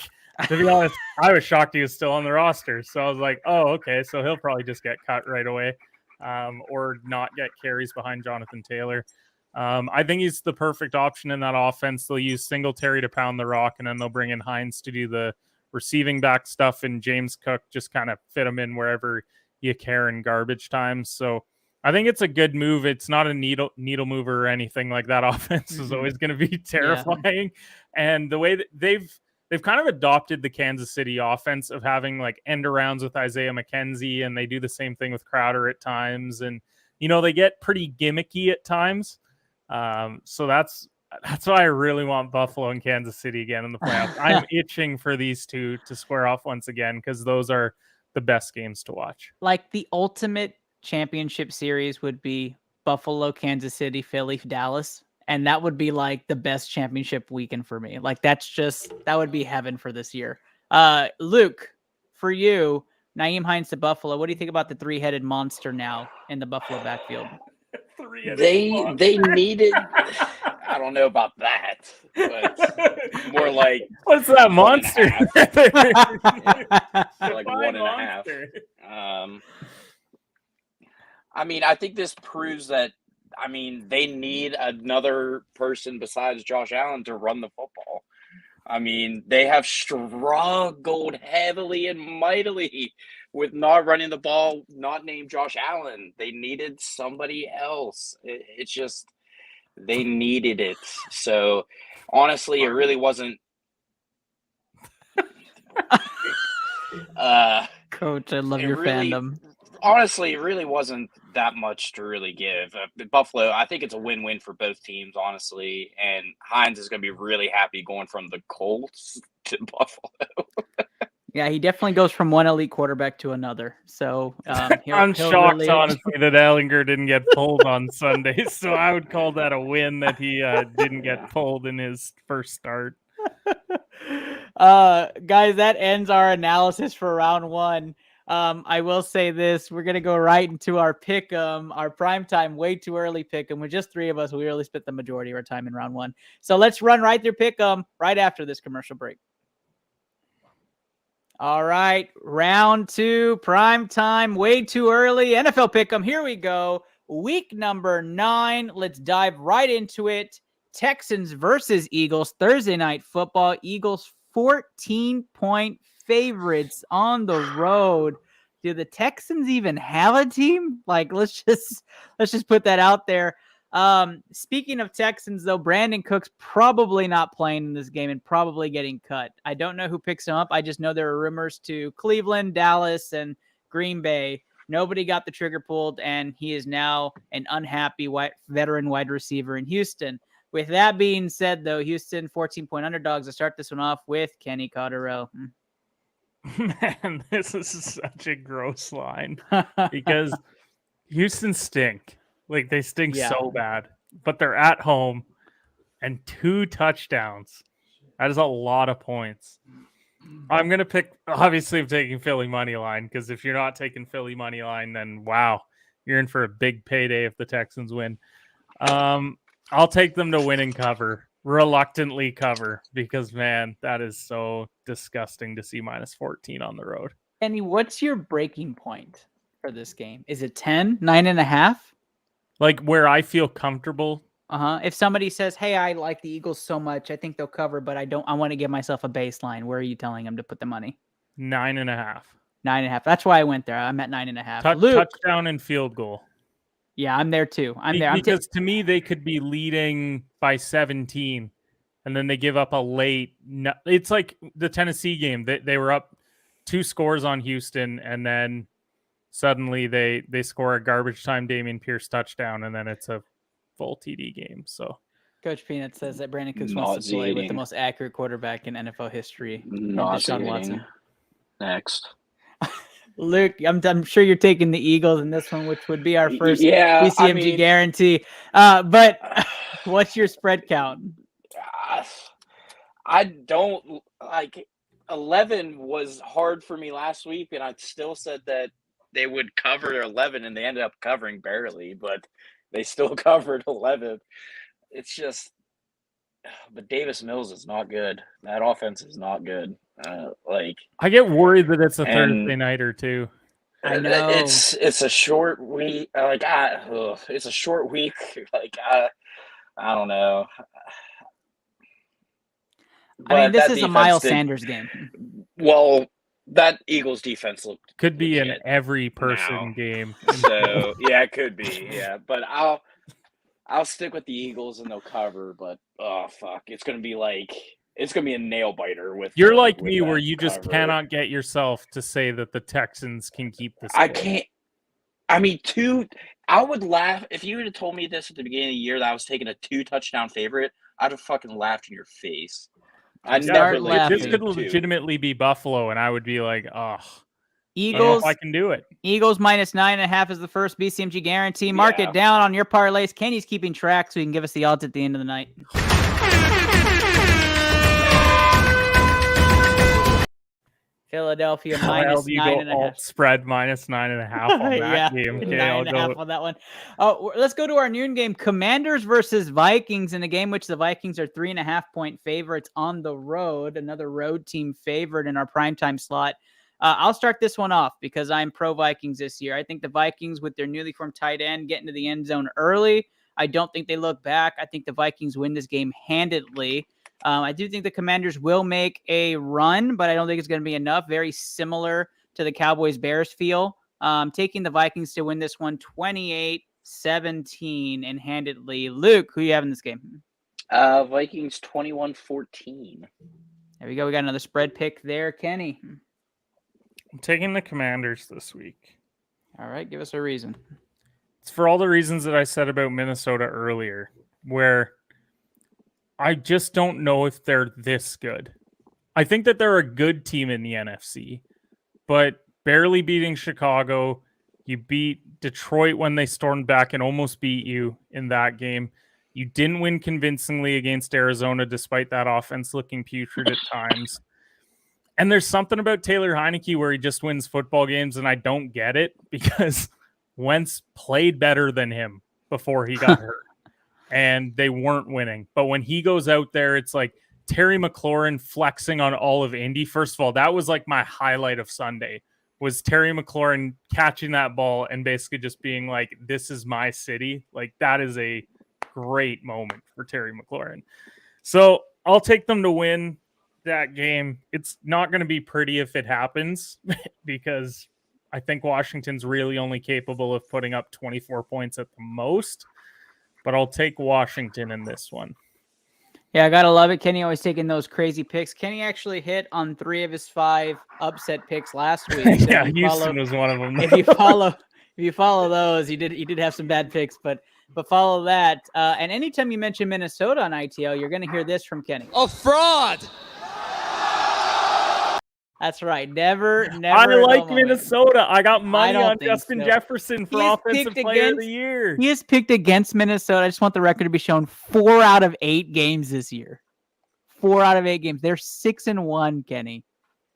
to be honest, I was shocked he was still on the roster. So I was like, oh, okay, so he'll probably just get cut right away, or not get carries behind Jonathan Taylor. I think he's the perfect option in that offense. They'll use Singletary to pound the rock, and then they'll bring in Hines to do the receiving back stuff, and James Cook just kind of fit him in wherever you care in garbage time. So I think it's a good move. It's not a needle mover or anything like that. Offense is always going to be terrifying. And the way that they've kind of adopted the Kansas City offense of having like end arounds with Isaiah McKenzie, and they do the same thing with Crowder at times. And, you know, they get pretty gimmicky at times. So that's why I really want Buffalo and Kansas City again in the playoffs. I'm itching for these two to square off once again because those are the best games to watch. Like the ultimate championship series would be Buffalo, Kansas City, Philly, Dallas. And that would be like the best championship weekend for me. Like that would be heaven for this year. Luke, for you, Nyheim Hines to Buffalo. What do you think about the three-headed monster now in the Buffalo backfield? They needed. I don't know about that, but more like what's that monster? 1.5. Like 1.5. I mean, I think this proves that. I mean, they need another person besides Josh Allen to run the football. I mean, they have struggled heavily and mightily with not running the ball, not named Josh Allen. They needed somebody else. It's just they needed it. So, honestly, it really wasn't. Coach, I love your fandom. Honestly, it really wasn't that much to really give. Buffalo, I think it's a win-win for both teams, honestly. And Hines is going to be really happy going from the Colts to Buffalo. Yeah, he definitely goes from one elite quarterback to another. So I'm shocked, honestly, that Ellinger didn't get pulled on Sunday. So I would call that a win that he didn't get pulled in his first start. Guys, that ends our analysis for round one. I will say this. We're going to go right into our pick'em, our primetime, way too early pick'em. With just three of us, we really spent the majority of our time in round one. So let's run right through pick'em right after this commercial break. All right, round two, primetime, way too early, NFL pick'em. Here we go. Week number 9. Let's dive right into it. Texans versus Eagles, Thursday night football. Eagles 14-point favorites on the road. Do the Texans even have a team? Like, let's just put that out there. Speaking of Texans, though, Brandon Cook's probably not playing in this game and probably getting cut. I don't know who picks him up. I just know there are rumors to Cleveland, Dallas, and Green Bay. Nobody got the trigger pulled, and he is now an unhappy veteran wide receiver in Houston. With that being said, though, Houston 14-point underdogs to start this one off with Kenny Cotterill. Man, this is such a gross line because Houston stink. Like, they stink so bad, but they're at home and 2 touchdowns. That is a lot of points. I'm going to pick, obviously, I'm taking Philly money line because if you're not taking Philly money line, then wow, you're in for a big payday if the Texans win. I'll take them to win and cover, reluctantly cover, because, man, that is so disgusting to see -14 on the road. Kenny, what's your breaking point for this game? Is it 10, 9.5? Like, where I feel comfortable. If somebody says, hey, I like the Eagles so much, I think they'll cover, but I want to give myself a baseline. Where are you telling them to put the money? 9.5. 9.5. That's why I went there. I'm at 9.5. Touchdown and field goal. Yeah, I'm there too. I'm there. Because to me, they could be leading by 17, and then they give up a late. It's like the Tennessee game. They were up 2 scores on Houston, and then suddenly they score a garbage time Dameon Pierce touchdown, and then it's a full TD game. So Coach Peanut says that Brandon Cooks wants to play with the most accurate quarterback in NFL history, Deshaun Watson. Next. Luke, I'm sure you're taking the Eagles in this one, which would be our first BCMG guarantee. But what's your spread count? I don't like 11 was hard for me last week, and I still said that they would cover 11, and they ended up covering barely, but they still covered 11. It's just, but Davis Mills is not good. That offense is not good. I get worried that it's a Thursday nighter too. I know it's a short week. It's a short week. I don't know. I mean, this is a Miles Sanders game. Well, that Eagles defense could be an every person game. So yeah, it could be. Yeah, but I'll stick with the Eagles and they'll cover. But oh fuck, it's gonna be a nail biter. You're like me, where you just cannot get yourself to say that the Texans can keep this. I can't. I mean, I would laugh if you would have told me this at the beginning of the year that I was taking a 2-touchdown favorite. I'd have fucking laughed in your face. This could legitimately be Buffalo, and I would be like, oh, Eagles. I don't know if I can do it. Eagles -9.5 is the first BCMG guarantee. Mark it down on your parlays. Kenny's keeping track, so he can give us the odds at the end of the night. Philadelphia Kyle, minus do you go 9.5. alt spread minus 9.5 on that Yeah, game? Okay, I'll 9.5 go. on that one. Oh, let's go to our noon game. Commanders versus Vikings in a game which the Vikings are 3.5-point favorites on the road. Another road team favored in our primetime slot. I'll start this one off because I'm pro Vikings this year. I think the Vikings, with their newly formed tight end, get into the end zone early. I don't think they look back. I think the Vikings win this game handedly. I do think the Commanders will make a run, but I don't think it's going to be enough. Very similar to the Cowboys-Bears feel. Taking the Vikings to win this one 28-17 and handedly. Luke, who you have in this game? Vikings 21-14. There we go. We got another spread pick there. Kenny. I'm taking the Commanders this week. All right, give us a reason. It's for all the reasons that I said about Minnesota earlier, where I just don't know if they're this good. I think that they're a good team in the NFC, but barely beating Chicago. You beat Detroit when they stormed back and almost beat you in that game. You didn't win convincingly against Arizona, despite that offense looking putrid at times. And there's something about Taylor Heineke where he just wins football games, and I don't get it because Wentz played better than him before he got hurt, and they weren't winning. But when he goes out there, it's like Terry McLaurin flexing on all of Indy. First of all, that was like my highlight of Sunday, was Terry McLaurin catching that ball and basically just being like, this is my city. Like, that is a great moment for Terry McLaurin. So I'll take them to win that game. It's not going to be pretty if it happens because I think Washington's really only capable of putting up 24 points at the most, but I'll take Washington in this one. Yeah, I gotta love it. Kenny always taking those crazy picks. Kenny actually hit on 3 of his 5 upset picks last week. So Yeah, Houston was one of them. If you follow those, you did have some bad picks, but follow that. And anytime you mention Minnesota on ITL, you're gonna hear this from Kenny. A fraud. That's right. Never. I like Minnesota. I got money on Justin Jefferson for Offensive Player of the Year. He has picked against Minnesota. I just want the record to be shown 4 out of 8 games this year. 4 out of 8 games. They're 6-1, Kenny.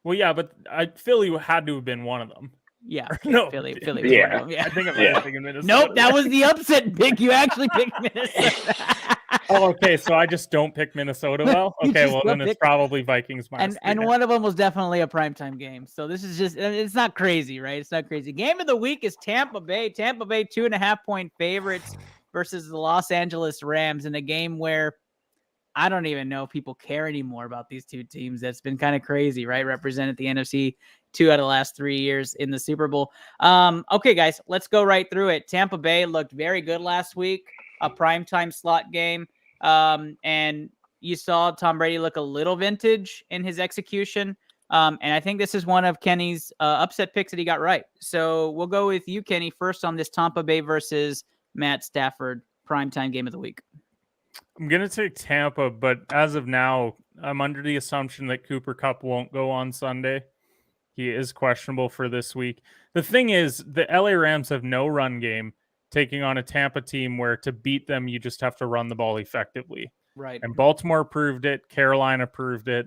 Well, yeah, but Philly had to have been one of them. Yeah. No. Philly was Yeah. one of them. Yeah. I think I'm thinking Minnesota. Nope, that was the upset pick. You actually picked Minnesota. Oh, okay. So I just don't pick Minnesota well? Okay, well, then it's probably Vikings minus and one of them was definitely a primetime game. So this is just, it's not crazy, right? It's not crazy. Game of the week is Tampa Bay. Tampa Bay 2.5-point favorites versus the Los Angeles Rams in a game where I don't even know if people care anymore about these two teams. That's been kind of crazy, right? Represented the NFC 2 out of the last 3 years in the Super Bowl. Okay, guys, let's go right through it. Tampa Bay looked very good last week, a primetime slot game. And you saw Tom Brady look a little vintage in his execution. And I think this is one of Kenny's upset picks that he got right. So we'll go with you, Kenny, first on this Tampa Bay versus Matt Stafford primetime game of the week. I'm going to take Tampa, but as of now, I'm under the assumption that Cooper Kupp won't go on Sunday. He is questionable for this week. The thing is, the LA Rams have no run game, taking on a Tampa team where to beat them, you just have to run the ball effectively. Right. And Baltimore proved it. Carolina proved it.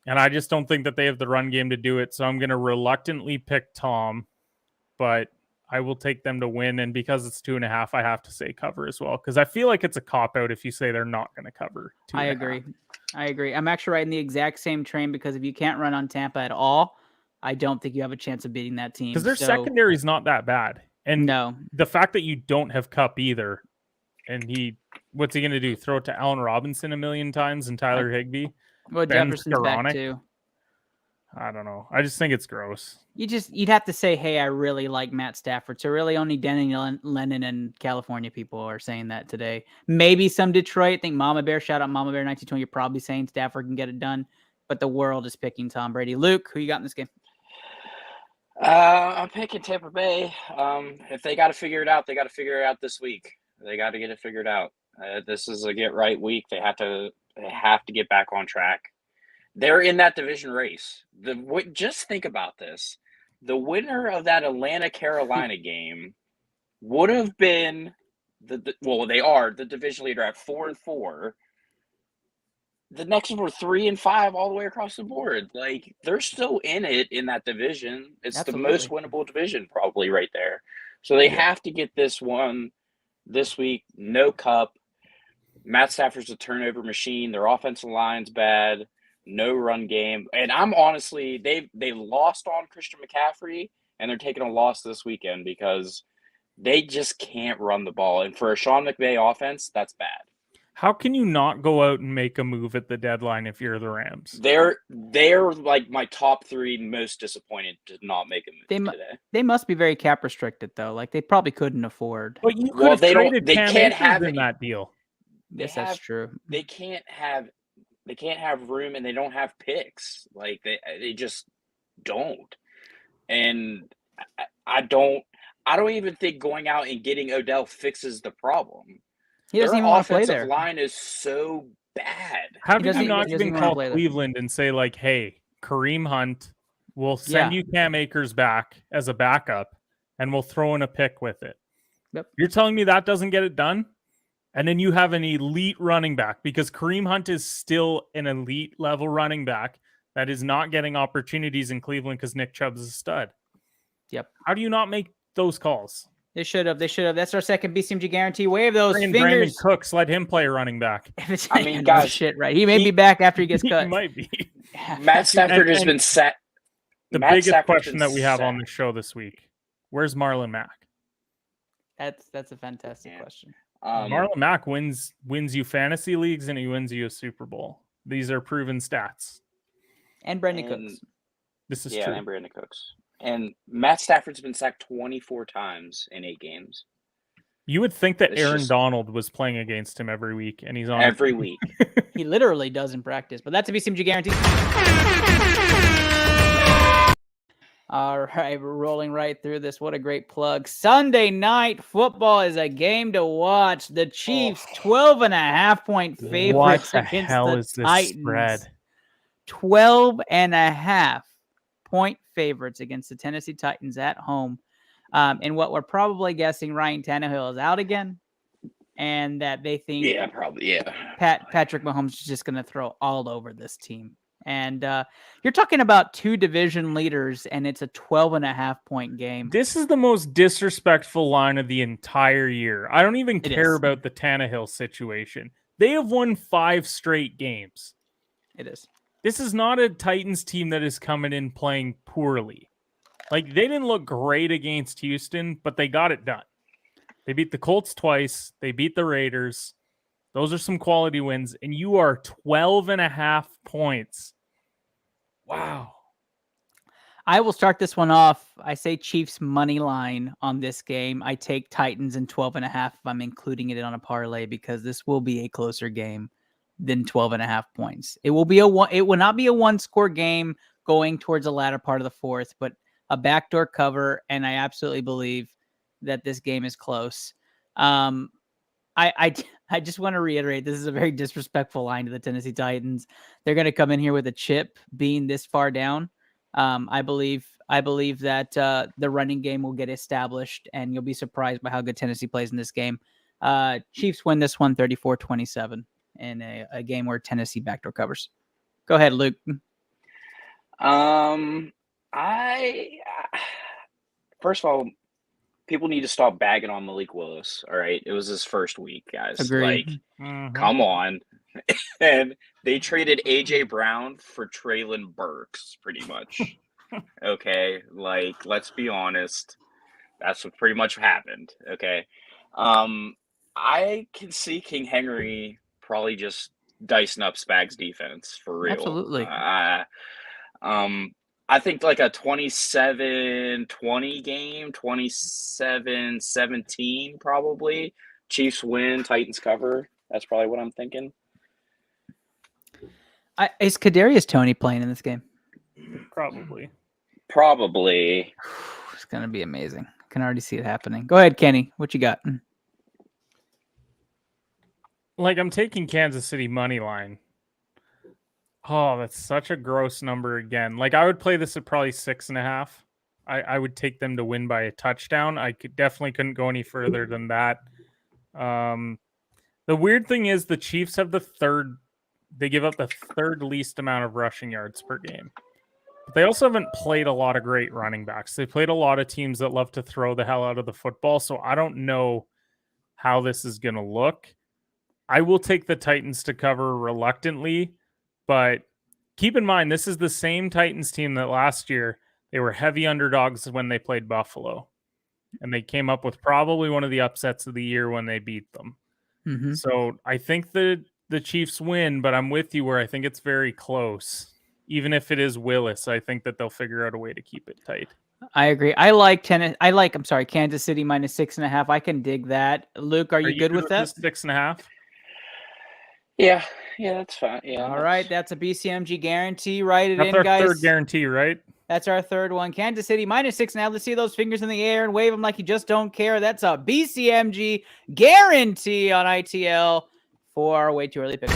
And I just don't think that they have the run game to do it. So I'm going to reluctantly pick Tom, but I will take them to win. And because it's 2.5, I have to say cover as well. Because I feel like it's a cop-out if you say they're not going to cover 2.5. I agree. I'm actually riding the exact same train because if you can't run on Tampa at all, I don't think you have a chance of beating that team. Because their secondary is not that bad. And the fact that you don't have Kupp either, and what's he going to do? Throw it to Allen Robinson a million times and Tyler Higbee? Well, Jefferson's back too. I don't know. I just think it's gross. You'd have to say, hey, I really like Matt Stafford. So really only Denny Lennon and California people are saying that today. Maybe some Detroit. I think Mama Bear, shout out Mama Bear 1920. You're probably saying Stafford can get it done, but the world is picking Tom Brady. Luke, who you got in this game? I'm picking Tampa Bay. If they got to figure it out, they got to figure it out this week. They got to get it figured out. This is a get right week. They have to get back on track. They're in that division race. Just think about this. The winner of that Atlanta-Carolina game would have been they are the division leader at 4-4. the next were 3 and 5 all the way across the board. Like they're still in it in that division. It's the most winnable division probably right there. So they have to get this one this week. No cup. Matt Stafford's a turnover machine. Their offensive line's bad. No run game. And I'm honestly, they lost on Christian McCaffrey, and they're taking a loss this weekend because they just can't run the ball. And for a Sean McVay offense, that's bad. How can you not go out and make a move at the deadline if you're the Rams? They're like my top 3 most disappointed to not make a move today. They must be very cap restricted though. Like they probably couldn't afford. But you could have traded they Cam can't Akers have in that deal. Yes, that's true. They can't have room, and they don't have picks. Like they just don't. And I don't even think going out and getting Odell fixes the problem. He doesn't even want to play there. Offensive line is so bad. How did you not even call Cleveland and say like, "Hey, Kareem Hunt, we'll send you Cam Akers back as a backup, and we'll throw in a pick with it." Yep. You're telling me that doesn't get it done? And then you have an elite running back because Kareem Hunt is still an elite level running back that is not getting opportunities in Cleveland because Nick Chubb's a stud. Yep. How do you not make those calls? They should have. That's our second BCMG guarantee. Wave those Brandon fingers. Cooks, let him play running back. I mean, guys, shit, right? He may be back after he gets cut. He might be. Matt Stafford has been set. The biggest question that we have on the show this week: where's Marlon Mack? That's a fantastic question. Marlon Mack wins you fantasy leagues and he wins you a Super Bowl. These are proven stats. And Brandon Cooks. This is true. And Brandon Cooks. And Matt Stafford's been sacked 24 times in 8 games. You would think that Aaron Donald was playing against him every week, and he's on every week. He literally does in practice, but that's a BCMG guarantee. All right, we're rolling right through this. What a great plug. Sunday night football is a game to watch. The Chiefs, 12.5-point favorites against the Titans. Spread? 12.5-point favorites against the Tennessee Titans at home. And what we're probably guessing, Ryan Tannehill is out again. And that they think Patrick Mahomes is just going to throw all over this team. And you're talking about 2 division leaders, and it's a 12.5-point game. This is the most disrespectful line of the entire year. I don't even care about the Tannehill situation. They have won 5 straight games. It is. This is not a Titans team that is coming in playing poorly. Like, they didn't look great against Houston, but they got it done. They beat the Colts twice. They beat the Raiders. Those are some quality wins, and you are 12.5 points. Wow. I will start this one off. I say Chiefs money line on this game. I take Titans and 12.5 if I'm including it on a parlay because this will be a closer game than 12.5 points. It will not be a 1-score game going towards the latter part of the fourth, but a backdoor cover, and I absolutely believe that this game is close. I just want to reiterate, this is a very disrespectful line to the Tennessee Titans. They're going to come in here with a chip being this far down. I believe that the running game will get established, and you'll be surprised by how good Tennessee plays in this game. Chiefs win this one 34-27 in a game where Tennessee backdoor covers. Go ahead, Luke. First of all, people need to stop bagging on Malik Willis. All right. It was his first week, guys. Agreed. Like, come on. And they traded AJ Brown for Treylon Burks, pretty much. Okay. Like, let's be honest. That's what pretty much happened. Okay. I can see King Henry probably just dicing up Spags defense for real. Absolutely. I think like a 27-20 game, 27-17 probably. Chiefs win, Titans cover. That's probably what I'm thinking. Is Kadarius Toney playing in this game? Probably. It's going to be amazing. I can already see it happening. Go ahead, Kenny. What you got? Like, I'm taking Kansas City money line. Oh, that's such a gross number again. Like, I would play this at probably 6.5. I would take them to win by a touchdown. I definitely couldn't go any further than that. The weird thing is the Chiefs have the third they give up the third least amount of rushing yards per game. But they also haven't played a lot of great running backs. They played a lot of teams that love to throw the hell out of the football. So I don't know how this is going to look. I will take the Titans to cover reluctantly, but keep in mind, this is the same Titans team that last year they were heavy underdogs when they played Buffalo. And they came up with probably one of the upsets of the year when they beat them. Mm-hmm. So I think the Chiefs win, but I'm with you where I think it's very close. Even if it is Willis, I think that they'll figure out a way to keep it tight. I agree. I like Kansas City minus 6.5. I can dig that. Luke, are you good with that? 6.5? Yeah, that's fine. Yeah. All right, that's a BCMG guarantee. Write it That's in, our guys. third guarantee, right? That's our third one. Kansas City minus 6.5. Let's see those fingers in the air and wave them like you just don't care. That's a BCMG guarantee on ITL for our way too early pick.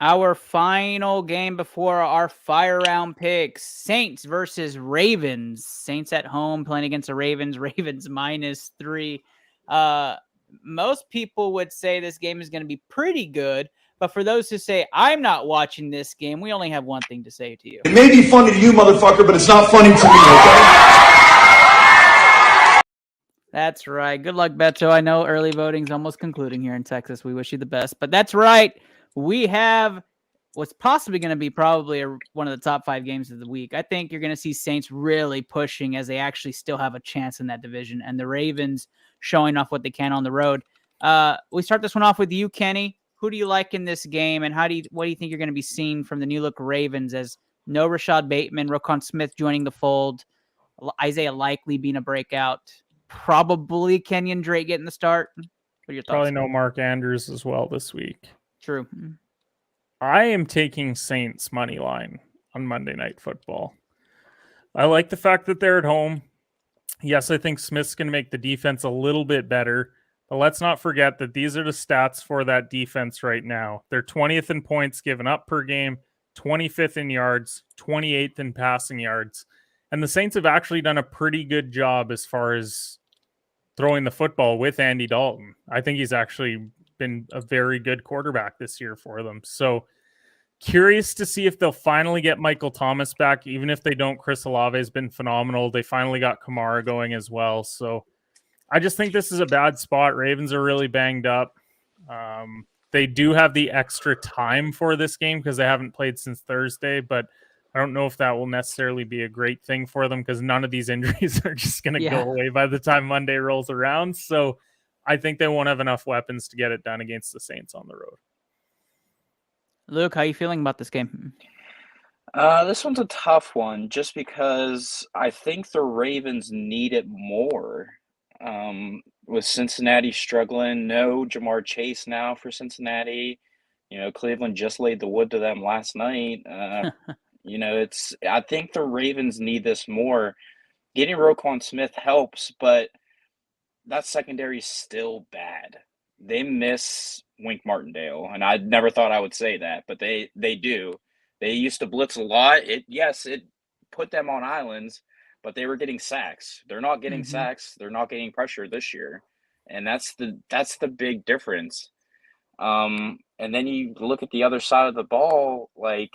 Our final game before our fire round picks: Saints versus Ravens. Saints at home playing against the Ravens. Ravens minus 3. Most people would say this game is going to be pretty good, but for those who say I'm not watching this game, we only have one thing to say to you. It may be funny to you, motherfucker, but it's not funny to me, okay? That's right. Good luck, Beto. I know early voting's almost concluding here in Texas. We wish you the best, but that's right. We have what's possibly going to be probably one of the top 5 games of the week. I think you're going to see Saints really pushing as they actually still have a chance in that division, and the Ravens showing off what they can on the road. We start this one off with you, Kenny. Who do you like in this game, and what do you think you're going to be seeing from the new look Ravens as no Rashad Bateman, Roquan Smith joining the fold, Isaiah Likely being a breakout, probably Kenyon Drake getting the start? What are your thoughts? Probably no Mark Andrews as well this week. True. I am taking Saints money line on Monday Night Football. I like the fact that they're at home. Yes, I think Smith's going to make the defense a little bit better, but let's not forget that these are the stats for that defense right now. They're 20th in points given up per game, 25th in yards, 28th in passing yards. And the Saints have actually done a pretty good job as far as throwing the football with Andy Dalton. I think he's actually been a very good quarterback this year for them. So curious to see if they'll finally get Michael Thomas back. Even if they don't, Chris Olave has been phenomenal. They finally got Kamara going as well. So I just think this is a bad spot. Ravens are really banged up. They do have the extra time for this game because they haven't played since Thursday, but I don't know if that will necessarily be a great thing for them because none of these injuries are just going to go away by the time Monday rolls around. So I think they won't have enough weapons to get it done against the Saints on the road. Luke, how are you feeling about this game? This one's a tough one just because I think the Ravens need it more. With Cincinnati struggling, no Jamar Chase now for Cincinnati. Cleveland just laid the wood to them last night. I think the Ravens need this more. Getting Roquan Smith helps, but that secondary is still bad. They miss Wink Martindale, and I never thought I would say that, but they do. They used to blitz a lot. It put them on islands, but they were getting sacks. They're not getting sacks. They're not getting pressure this year, and that's the big difference. And then you look at the other side of the ball, like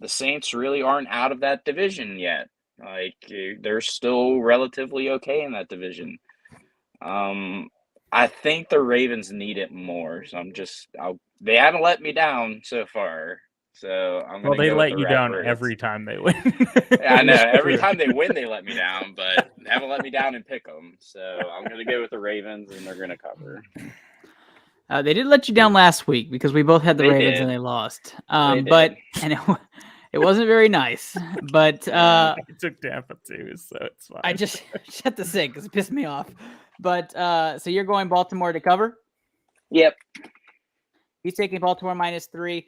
the Saints really aren't out of that division yet. Like they're still relatively okay in that division. I think the Ravens need it more. So they haven't let me down so far. So I'm going to they go let with you the down Rabbits. every time they win. Yeah, I know. Every time they win, they let me down, but they haven't let me down and pick them. So I'm going to go with the Ravens, and they're going to cover. They did let you down last week because we both had the Ravens and they lost. It wasn't very nice. But I took Tampa too, so it's fine. I just shut the sink because it pissed me off. But so you're going Baltimore to cover? Yep. He's taking Baltimore minus 3.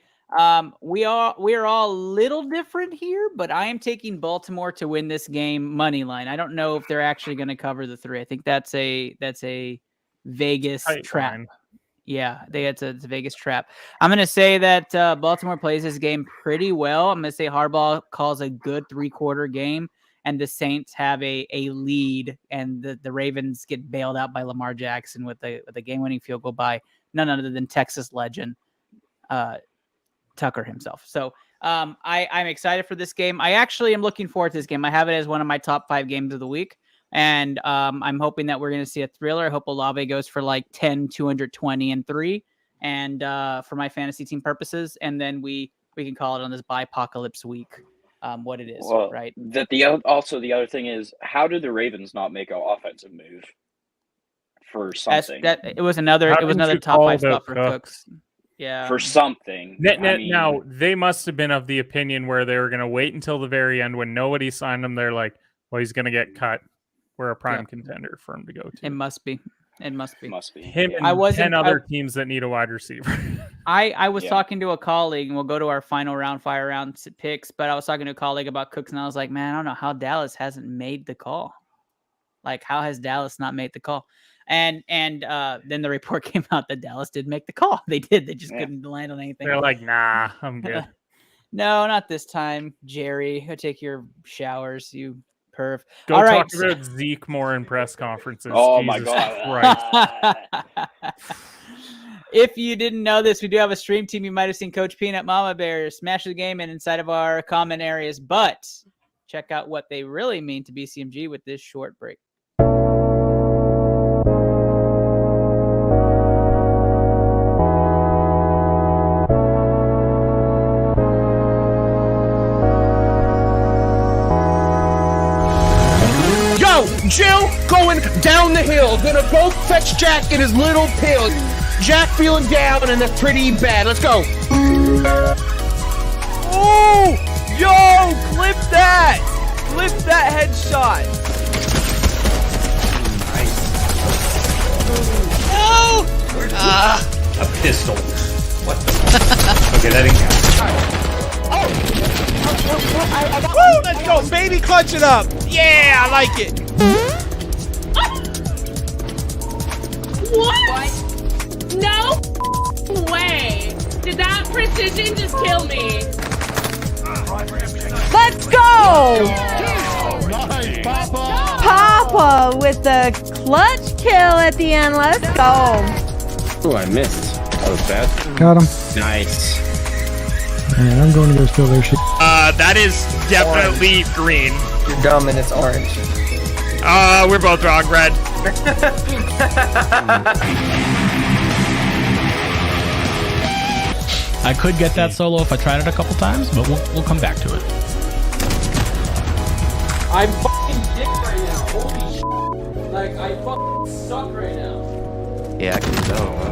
We are all a little different here, but I am taking Baltimore to win this game money line. I don't know if they're actually going to cover the 3. I think that's a Vegas trap. Line. Yeah, it's a Vegas trap. I'm going to say that Baltimore plays this game pretty well. I'm going to say Harbaugh calls a good 3-quarter game, and the Saints have a lead, and the Ravens get bailed out by Lamar Jackson with a game-winning field goal by none other than Texas legend Tucker himself. So I'm excited for this game. I actually am looking forward to this game. I have it as one of my top 5 games of the week. And I'm hoping that we're going to see a thriller. I hope Olave goes for like 10, 220, and 3. And for my fantasy team purposes. And then we can call it on this Bipocalypse week what it is, right? Also, the other thing is, how did the Ravens not make an offensive move for something? It was another top 5 spot for Cooks. Yeah. For something. Now, they must have been of the opinion where they were going to wait until the very end when nobody signed him. They're like, well, he's going to get cut. We're a prime contender for him to go to. It must be. Him and 10 other teams that need a wide receiver. I was talking to a colleague, and we'll go to our final round, fire round picks, but I was talking to a colleague about Cooks, and I was like, man, I don't know how Dallas hasn't made the call. Like, how has Dallas not made the call? And then the report came out that Dallas did make the call. They did. They just couldn't land on anything. They're like, nah, I'm good. No, not this time, Jerry. Go take your showers, you perv. Go talk about Zeke more in press conferences. Oh, Jesus my God. Christ. If you didn't know this, we do have a stream team. You might have seen Coach Peanut Mama Bear smash the game inside of our comment areas. But check out what they really mean to BCMG with this short break. Jill going down the hill. Gonna go fetch Jack in his little pill. Jack feeling down and that's pretty bad. Let's go. Oh! Yo! Clip that! Clip that headshot. Nice. No! A pistol. What the Okay, that didn't count. Woo! Let's go, baby. Clutch it up. Yeah, I like it. What? No way. Did that precision just kill me? Let's go! Nice, Papa! Papa with the clutch kill at the end. Let's go. Oh, I missed. That was bad. Got him. Nice. Man, I'm going to go steal their shit. That is definitely green. You're dumb and it's orange. We're both wrong, red. I could get that solo if I tried it a couple times, but we'll come back to it. I'm fucking dick right now. Holy shit. Like, I fucking suck right now. Yeah, I can tell.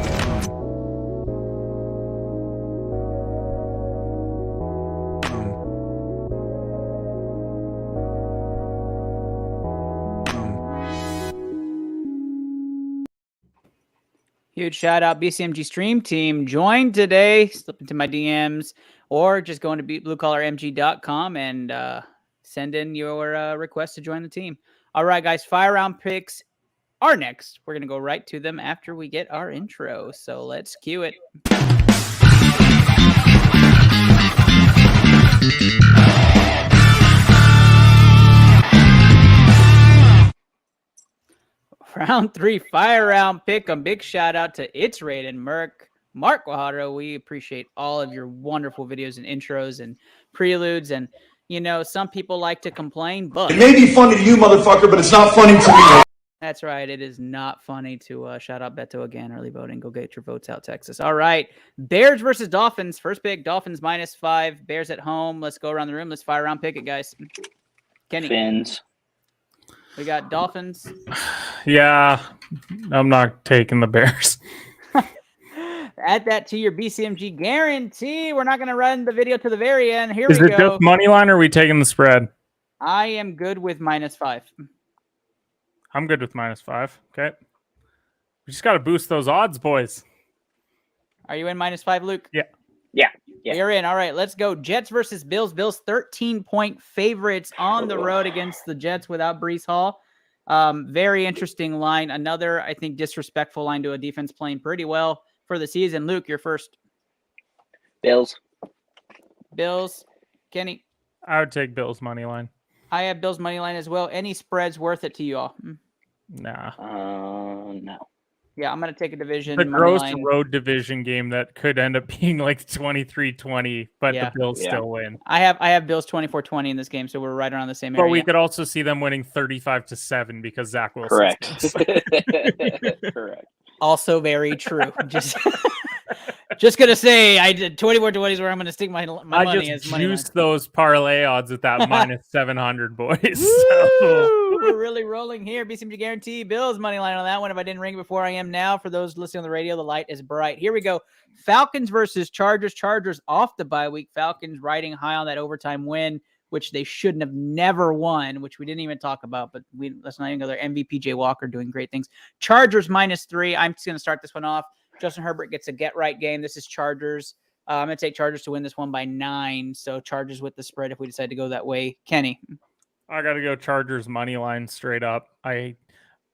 Huge shout out BCMG stream team. Join today. Slip into my DMs or just go into bluecollarmg.com and send in your request to join the team. All right, guys. Fire round picks are next. We're going to go right to them after we get our intro. So let's cue it. Round 3, fire round pick. A big shout out to It's Rated Mark Guajardo. We appreciate all of your wonderful videos and intros and preludes. And, you know, some people like to complain, but it may be funny to you, motherfucker, but it's not funny to me. That's right. It is not funny to shout out Beto again. Early voting. Go get your votes out, Texas. All right. Bears versus Dolphins. First pick, Dolphins -5. Bears at home. Let's go around the room. Let's fire round pick it, guys. Kenny. Fins. We got Dolphins. Yeah, I'm not taking the Bears. Add that to your BCMG guarantee. We're not going to run the video to the very end. Here we go. Is it just money line or are we taking the spread? I am good with -5. I'm good with -5. Okay. We just got to boost those odds, boys. Are you in -5, Luke? Yeah. Yeah. You're in. All right, let's go. Jets versus Bills. Bills 13-point favorites on the road against the Jets without Breece Hall. Very interesting line. Another, I think, disrespectful line to a defense playing pretty well for the season. Luke, you're first. Bills. Bills. Kenny. I would take Bills money line. I have Bills money line as well. Any spreads worth it to you all? Nah. No. Yeah, I'm going to take a division. The money gross line. road division game that could end up being like 23-20, but Yeah. the Bills still win. I have Bills 24-20 in this game, so we're right around the same area. But we could also see them winning 35-7 because Zach Wilson. Correct. Correct. Also very true. Just gonna say, I did 24-20 is where I'm gonna stick my money as money line. I just juiced those parlay odds at that minus 700, boys. We're really rolling here. BCMG Guarantee Bills money line on that one. If I didn't ring it before, I am now. For those listening on the radio, the light is bright. Here we go. Falcons versus Chargers. Chargers off the bye week. Falcons riding high on that overtime win, which they shouldn't have never won, which we didn't even talk about, but let's not even go there. MVP Jay Walker doing great things. Chargers -3. I'm just going to start this one off. Justin Herbert gets a get-right game. This is Chargers. I'm going to take Chargers to win this one by 9, so Chargers with the spread if we decide to go that way. Kenny? I got to go Chargers money line straight up.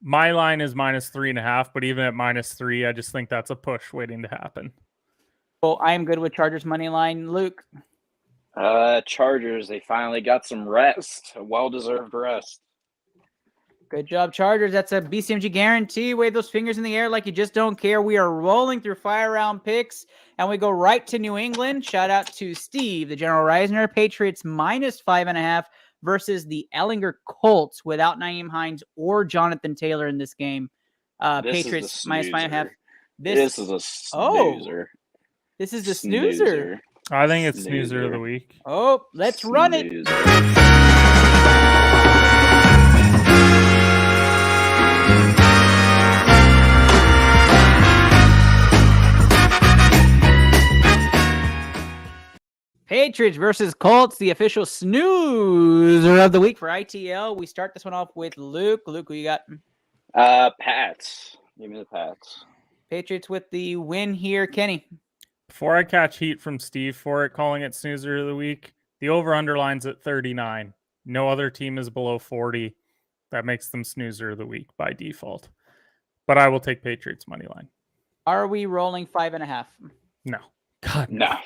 My line is -3.5, but even at -3, I just think that's a push waiting to happen. Well, I am good with Chargers money line. Luke? Chargers, they finally got some rest, a well-deserved rest. Good job, Chargers. That's a BCMG guarantee. Wave those fingers in the air like you just don't care. We are rolling through fire round picks, and we go right to New England. Shout out to Steve, the General Reisner. Patriots -5.5 versus the Ellinger Colts without Nyheim Hines or Jonathan Taylor in this game. Patriots -5.5. This is a snoozer. This is the snoozer. I think it's snoozer of the week. Oh, let's run it. Patriots versus Colts, the official snoozer of the week for ITL. We start this one off with Luke. Luke, who you got? Pats. Give me the Pats. Patriots with the win here. Kenny? Before I catch heat from Steve for it, calling it snoozer of the week, the over-under line's at 39. No other team is below 40. That makes them snoozer of the week by default. But I will take Patriots money line. Are we rolling 5.5? No. God, no.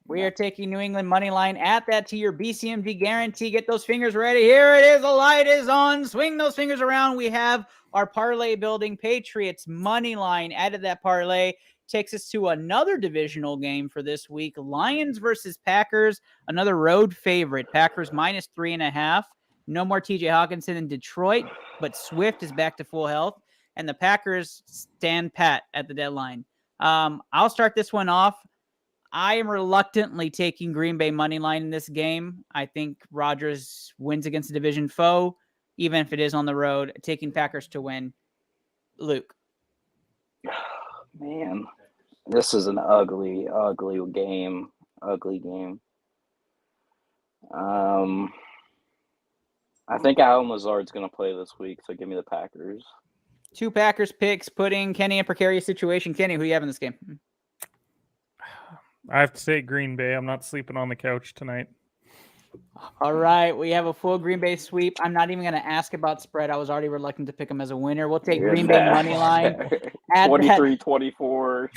We are taking New England money line. Add that to your BCMG guarantee. Get those fingers ready. Here it is. The light is on. Swing those fingers around. We have our parlay building. Patriots money line. Added that parlay. Takes us to another divisional game for this week. Lions versus Packers. Another road favorite. Packers -3.5. No more TJ Hawkinson in Detroit, but Swift is back to full health. And the Packers stand pat at the deadline. I'll start this one off. I am reluctantly taking Green Bay money line in this game. I think Rodgers wins against a division foe, even if it is on the road. Taking Packers to win. Luke. Man, this is an ugly game. Ugly game. I think Alan Lazard's going to play this week, so give me the Packers. 2 Packers picks, putting Kenny in a precarious situation. Kenny, who do you have in this game? I have to take Green Bay. I'm not sleeping on the couch tonight. All right, we have a full Green Bay sweep. I'm not even going to ask about spread. I was already reluctant to pick them as a winner. We'll take Green Bay money line. 23-24.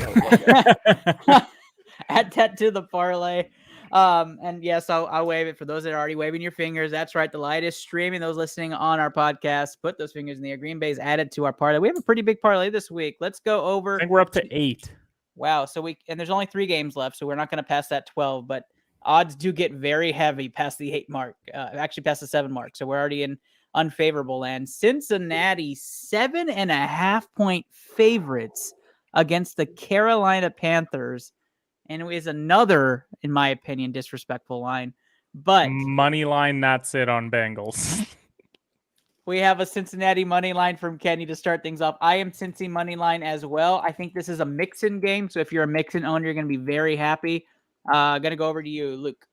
Add that to the parlay. And yes, I'll wave it for those that are already waving your fingers. That's right. The light is streaming. Those listening on our podcast, put those fingers in the air. Green Bay's added to our parlay. We have a pretty big parlay this week. Let's go over. I think we're up to 8. Wow. So and there's only 3 games left, so we're not going to pass that 12, but odds do get very heavy past the 8 mark, actually past the 7 mark. So we're already in unfavorable land. Cincinnati, 7.5-point favorites against the Carolina Panthers. And it is another, in my opinion, disrespectful line. But money line, that's it on Bengals. We have a Cincinnati money line from Kenny to start things off. I am Cincy money line as well. I think this is a Mixon game. So if you're a Mixon owner, you're going to be very happy. Going to go over to you, Luke.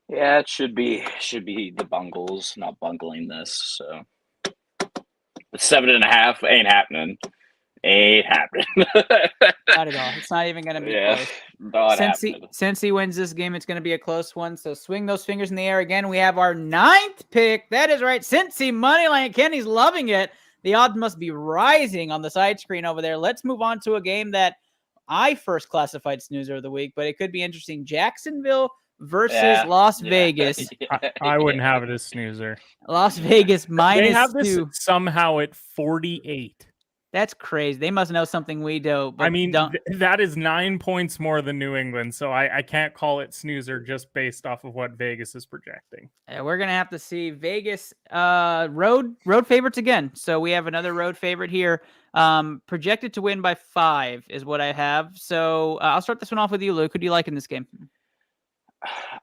Yeah, it should be the Bungles not bungling this. So 7.5 ain't happening. Ain't happening. Not at all. It's not even going to be close. Not happening. Since he wins this game, it's going to be a close one. So swing those fingers in the air again. We have our 9th pick. That is right. Cincy money line. Kenny's loving it. The odds must be rising on the side screen over there. Let's move on to a game that I first classified snoozer of the week, but it could be interesting. Jacksonville versus Las Vegas. I wouldn't have it as snoozer. Las Vegas minus They have this 2. somehow at 48. That's crazy. They must know something we don't. But I mean, don't. that is 9 points more than New England, so I can't call it snoozer just based off of what Vegas is projecting. We're gonna have to see Vegas road favorites again. So we have another road favorite here. Projected to win by 5 is what I have. So I'll start this one off with you, Luke. Who do you like in this game?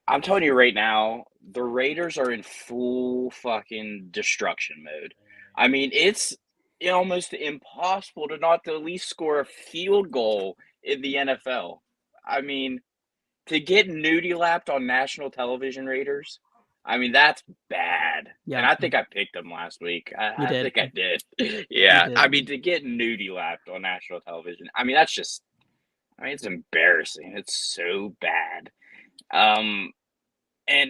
I'm telling you right now, the Raiders are in full fucking destruction mode. I mean, it's almost impossible to not at least score a field goal in the NFL. I mean, to get nudie-lapped on national television, Raiders, I mean, that's bad. Yeah. And I think I picked them last week. I did. think I did. Yeah. did. I mean, to get nudie-lapped on national television, I mean, that's just, it's embarrassing. It's so bad. And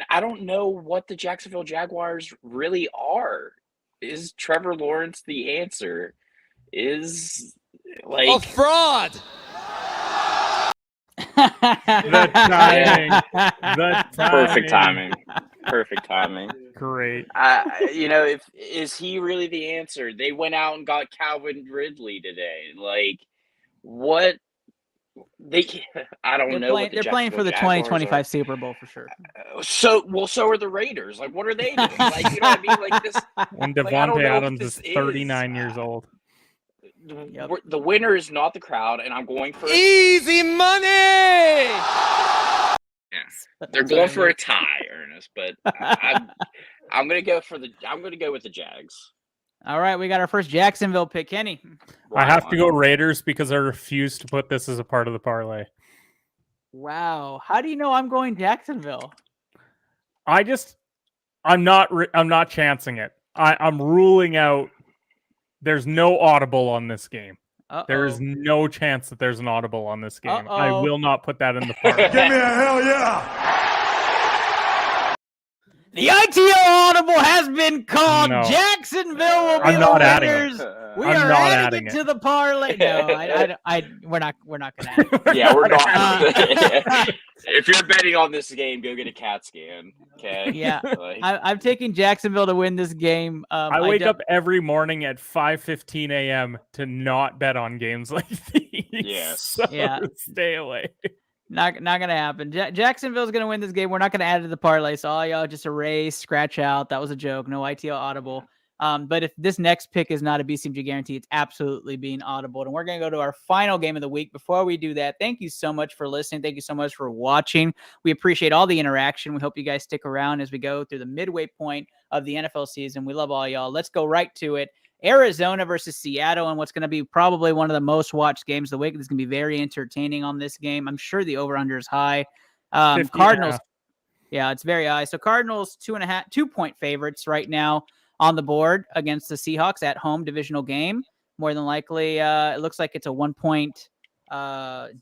I don't know what the Jacksonville Jaguars really are. Is Trevor Lawrence the answer? Is like a fraud? The timing. The timing. Perfect timing. Great. Is he really the answer? They went out and got Calvin Ridley today. Like, what? I don't know. They're playing for the 2025 Super Bowl for sure. So are the Raiders. Like, what are they doing? Like, you know what I mean? Like this. When Devontae Adams is 39 years old. The winner is not the crowd, and I'm going for easy money. Yeah, they're going for a tie, Ernest. But I'm gonna go with the Jags. All right, we got our first Jacksonville pick, Kenny. I have to go Raiders because I refuse to put this as a part of the parlay. Wow, how do you know I'm going Jacksonville? I'm not chancing it. I'm ruling out. There's no audible on this game. There is no chance that there's an audible on this game. I will not put that in the parlay. Give me a hell yeah! The ITL audible has been called. No. Jacksonville will be I'm not the adding winners. it. We I'm are not adding it to the parlay. No, we're not going to add it. Yeah, we're not. If you're betting on this game, go get a CAT scan. Okay. Yeah, Like, I'm taking Jacksonville to win this game. I wake up every morning at 5:15 a.m. to not bet on games like these. Yes. So Yeah. stay away. Not gonna happen. Jacksonville's gonna win this game. We're not gonna add it to the parlay. So all y'all just erase, scratch out. That was a joke. No ITL audible. But if this next pick is not a BCMG guarantee, it's absolutely being audible. And we're gonna go to our final game of the week. Before we do that, thank you so much for listening. Thank you so much for watching. We appreciate all the interaction. We hope you guys stick around as we go through the midway point of the NFL season. We love all y'all. Let's go right to it. Arizona versus Seattle, and what's going to be probably one of the most watched games of the week. It's going to be very entertaining on this game. I'm sure the over-under is high. Cardinals, yeah, it's very high. So Cardinals 2.5 favorites right now on the board against the Seahawks at home, divisional game. More than likely, it looks like it's a 1-point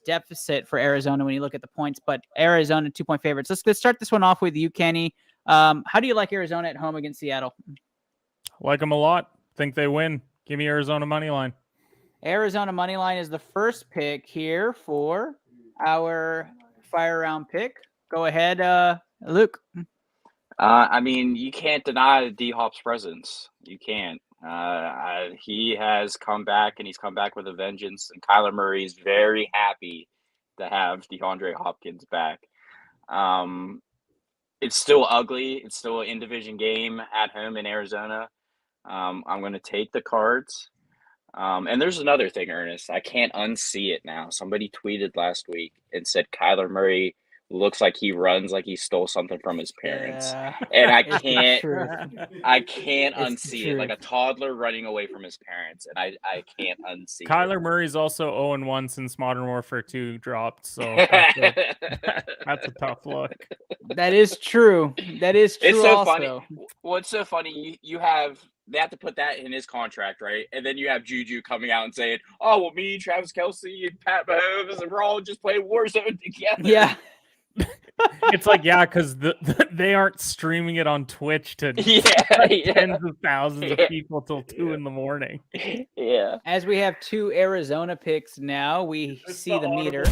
deficit for Arizona when you look at the points, but Arizona 2-point favorites. Let's start this one off with you, Kenny. How do you like Arizona at home against Seattle? Like them a lot. Think they win. Give me Arizona money line. Arizona money line is the first pick here for our fire round pick. Go ahead, Luke. I mean, you can't deny D-Hop's presence. You can't. He has come back, and he's come back with a vengeance. And Kyler Murray is very happy to have DeAndre Hopkins back. It's still ugly. It's still an in-division game at home in Arizona. I'm going to take the Cards. And there's another thing, Ernest. I can't unsee it now. Somebody tweeted last week and said Kyler Murray looks like he runs like he stole something from his parents. Yeah. And I can't It's unsee true. it. Like a toddler running away from his parents. And I can't unsee Kyler it. Murray's also 0-1 since Modern Warfare 2 dropped, so that's a tough look. That is true. That is true. It's so also. funny. What's so funny, they have to put that in his contract, right? And then you have Juju coming out and saying, oh, well, me, Travis Kelce, and Pat Mahomes, and we're all just playing Warzone together. Yeah. It's like, yeah, because they aren't streaming it on Twitch to tens of thousands of people till 2 in the morning. Yeah. As we have 2 Arizona picks now, we see the meter.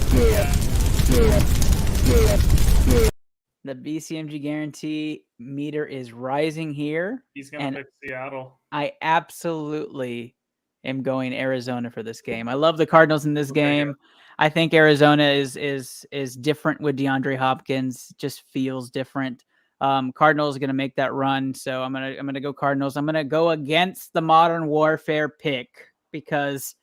The BCMG guarantee meter is rising here. He's going to pick Seattle. I absolutely am going Arizona for this game. I love the Cardinals in this game. I think Arizona is different with DeAndre Hopkins. Just feels different. Cardinals are going to make that run, so I'm gonna go Cardinals. I'm gonna go against the Modern Warfare pick because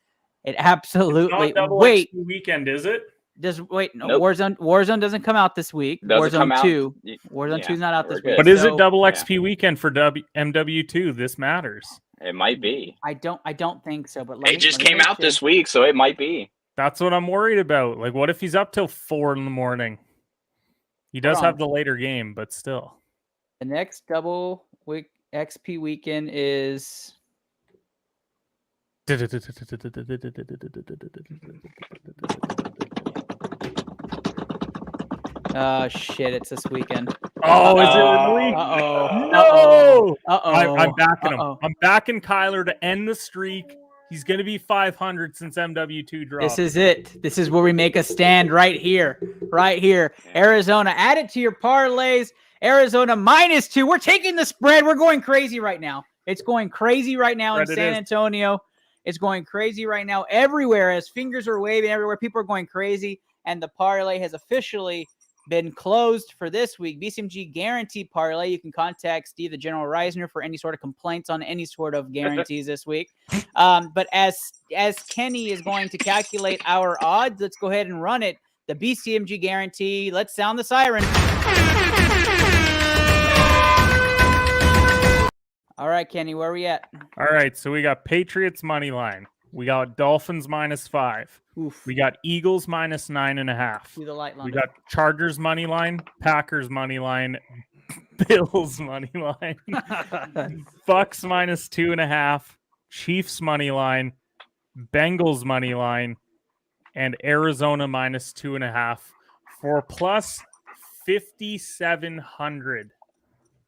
it absolutely. It's not XP weekend, is it? No, Warzone doesn't come out this week. Warzone 2. Warzone 2 is not out this week. But is it double XP weekend for MW2? This matters. It might be. I don't think so, but it just came out this week, so it might be. That's what I'm worried about. Like, what if he's up till 4 a.m? He does have the later game, but still. The next double week XP weekend is. Oh shit! It's this weekend. Oh, is it really? No! I'm backing him. I'm backing Kyler to end the streak. He's going to be 500 since MW2 dropped. This is it. This is where we make a stand right here. Right here. Arizona, add it to your parlays. Arizona -2. We're taking the spread. We're going crazy right now. It's going crazy right now in San Antonio. It's going crazy right now everywhere as fingers are waving everywhere. People are going crazy. And the parlay has officially been closed for this week. BCMG Guarantee Parlay. You can contact Steve, the General Reisner, for any sort of complaints on any sort of guarantees this week. But as Kenny is going to calculate our odds, let's go ahead and run it. The BCMG Guarantee. Let's sound the siren. All right, Kenny, where are we at? All right, so we got Patriots money line. We got Dolphins -5. Oof. We got Eagles -9.5. Do the light line. We got Chargers money line, Packers money line, Bills money line, Bucks -2.5, Chiefs money line, Bengals money line, and Arizona -2.5 for plus 5,700.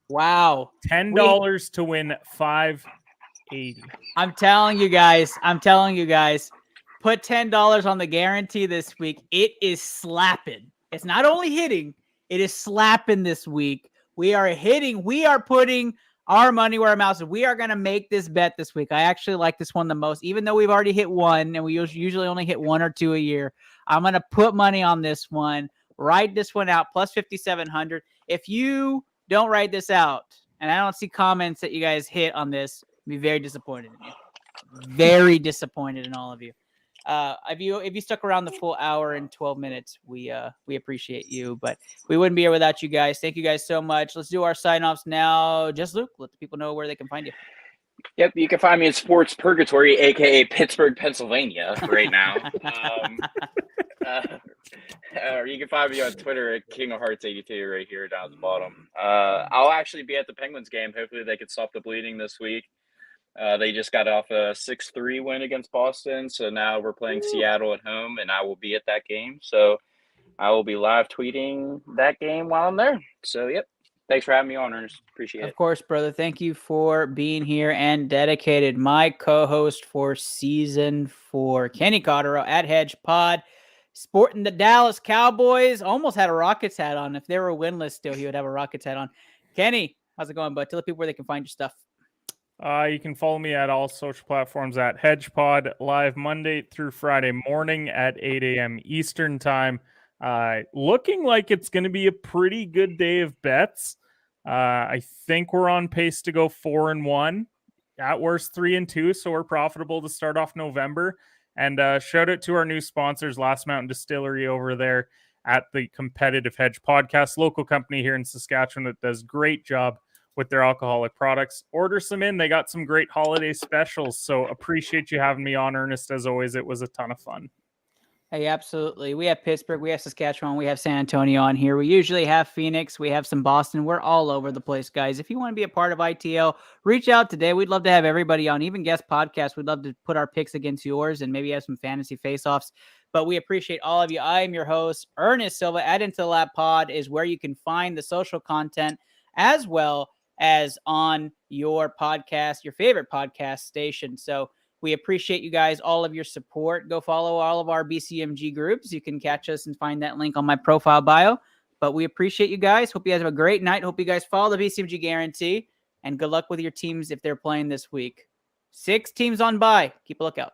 Wow. $10 to win 580. I'm telling you guys, put $10 on the guarantee this week. It is slapping. It's not only hitting, it is slapping this week. We are hitting, we are putting our money where our mouth is. We are going to make this bet this week. I actually like this one the most, even though we've already hit one and we usually only hit 1 or 2 a year. I'm going to put money on this one, ride this one out, plus 5,700. If you don't write this out, and I don't see comments that you guys hit on this, I'll be very disappointed in you. Very disappointed in all of you. If you stuck around the full hour and 12 minutes, we appreciate you, but we wouldn't be here without you guys. Thank you guys so much. Let's do our sign-offs now. Just Luke, let the people know where they can find you. Yep, you can find me in Sports Purgatory, aka Pittsburgh, Pennsylvania, right now. Or you can find me on Twitter at King of Hearts 82 right here down at the bottom. I'll actually be at the Penguins game. Hopefully they can stop the bleeding this week. They just got off a 6-3 win against Boston, so now we're playing Seattle at home, and I will be at that game. So I will be live tweeting that game while I'm there. So, yep. Thanks for having me on, Ernest. Appreciate it. Of course, brother. Thank you for being here and dedicated. My co-host for season 4, Kenny Cotterill at Hedge Pod, sporting the Dallas Cowboys. Almost had a Rockets hat on. If they were winless still, he would have a Rockets hat on. Kenny, how's it going, bud? Tell the people where they can find your stuff. You can follow me at all social platforms at HedgePod, live Monday through Friday morning at 8 a.m. Eastern time. Looking like it's going to be a pretty good day of bets. I think we're on pace to go 4-1, at worst 3-2, so we're profitable to start off November. And shout out to our new sponsors, Last Mountain Distillery over there at the Competitive Hedge Podcast, local company here in Saskatchewan that does great job with their alcoholic products. Order some in. They got some great holiday specials. So appreciate you having me on, Ernest. As always, it was a ton of fun. Hey, absolutely. We have Pittsburgh, we have Saskatchewan, we have San Antonio on here. We usually have Phoenix, we have some Boston. We're all over the place, guys. If you want to be a part of ITL, reach out today. We'd love to have everybody on, even guest podcasts. We'd love to put our picks against yours and maybe have some fantasy face-offs. But we appreciate all of you. I am your host, Ernest Silva. At Into the Lab Pod is where you can find the social content as well as on your podcast, your favorite podcast station. So we appreciate you guys, all of your support. Go follow all of our BCMG groups. You can catch us and find that link on my profile bio. But we appreciate you guys. Hope you guys have a great night. Hope you guys follow the BCMG Guarantee. And good luck with your teams if they're playing this week. 6 teams on bye. Keep a lookout.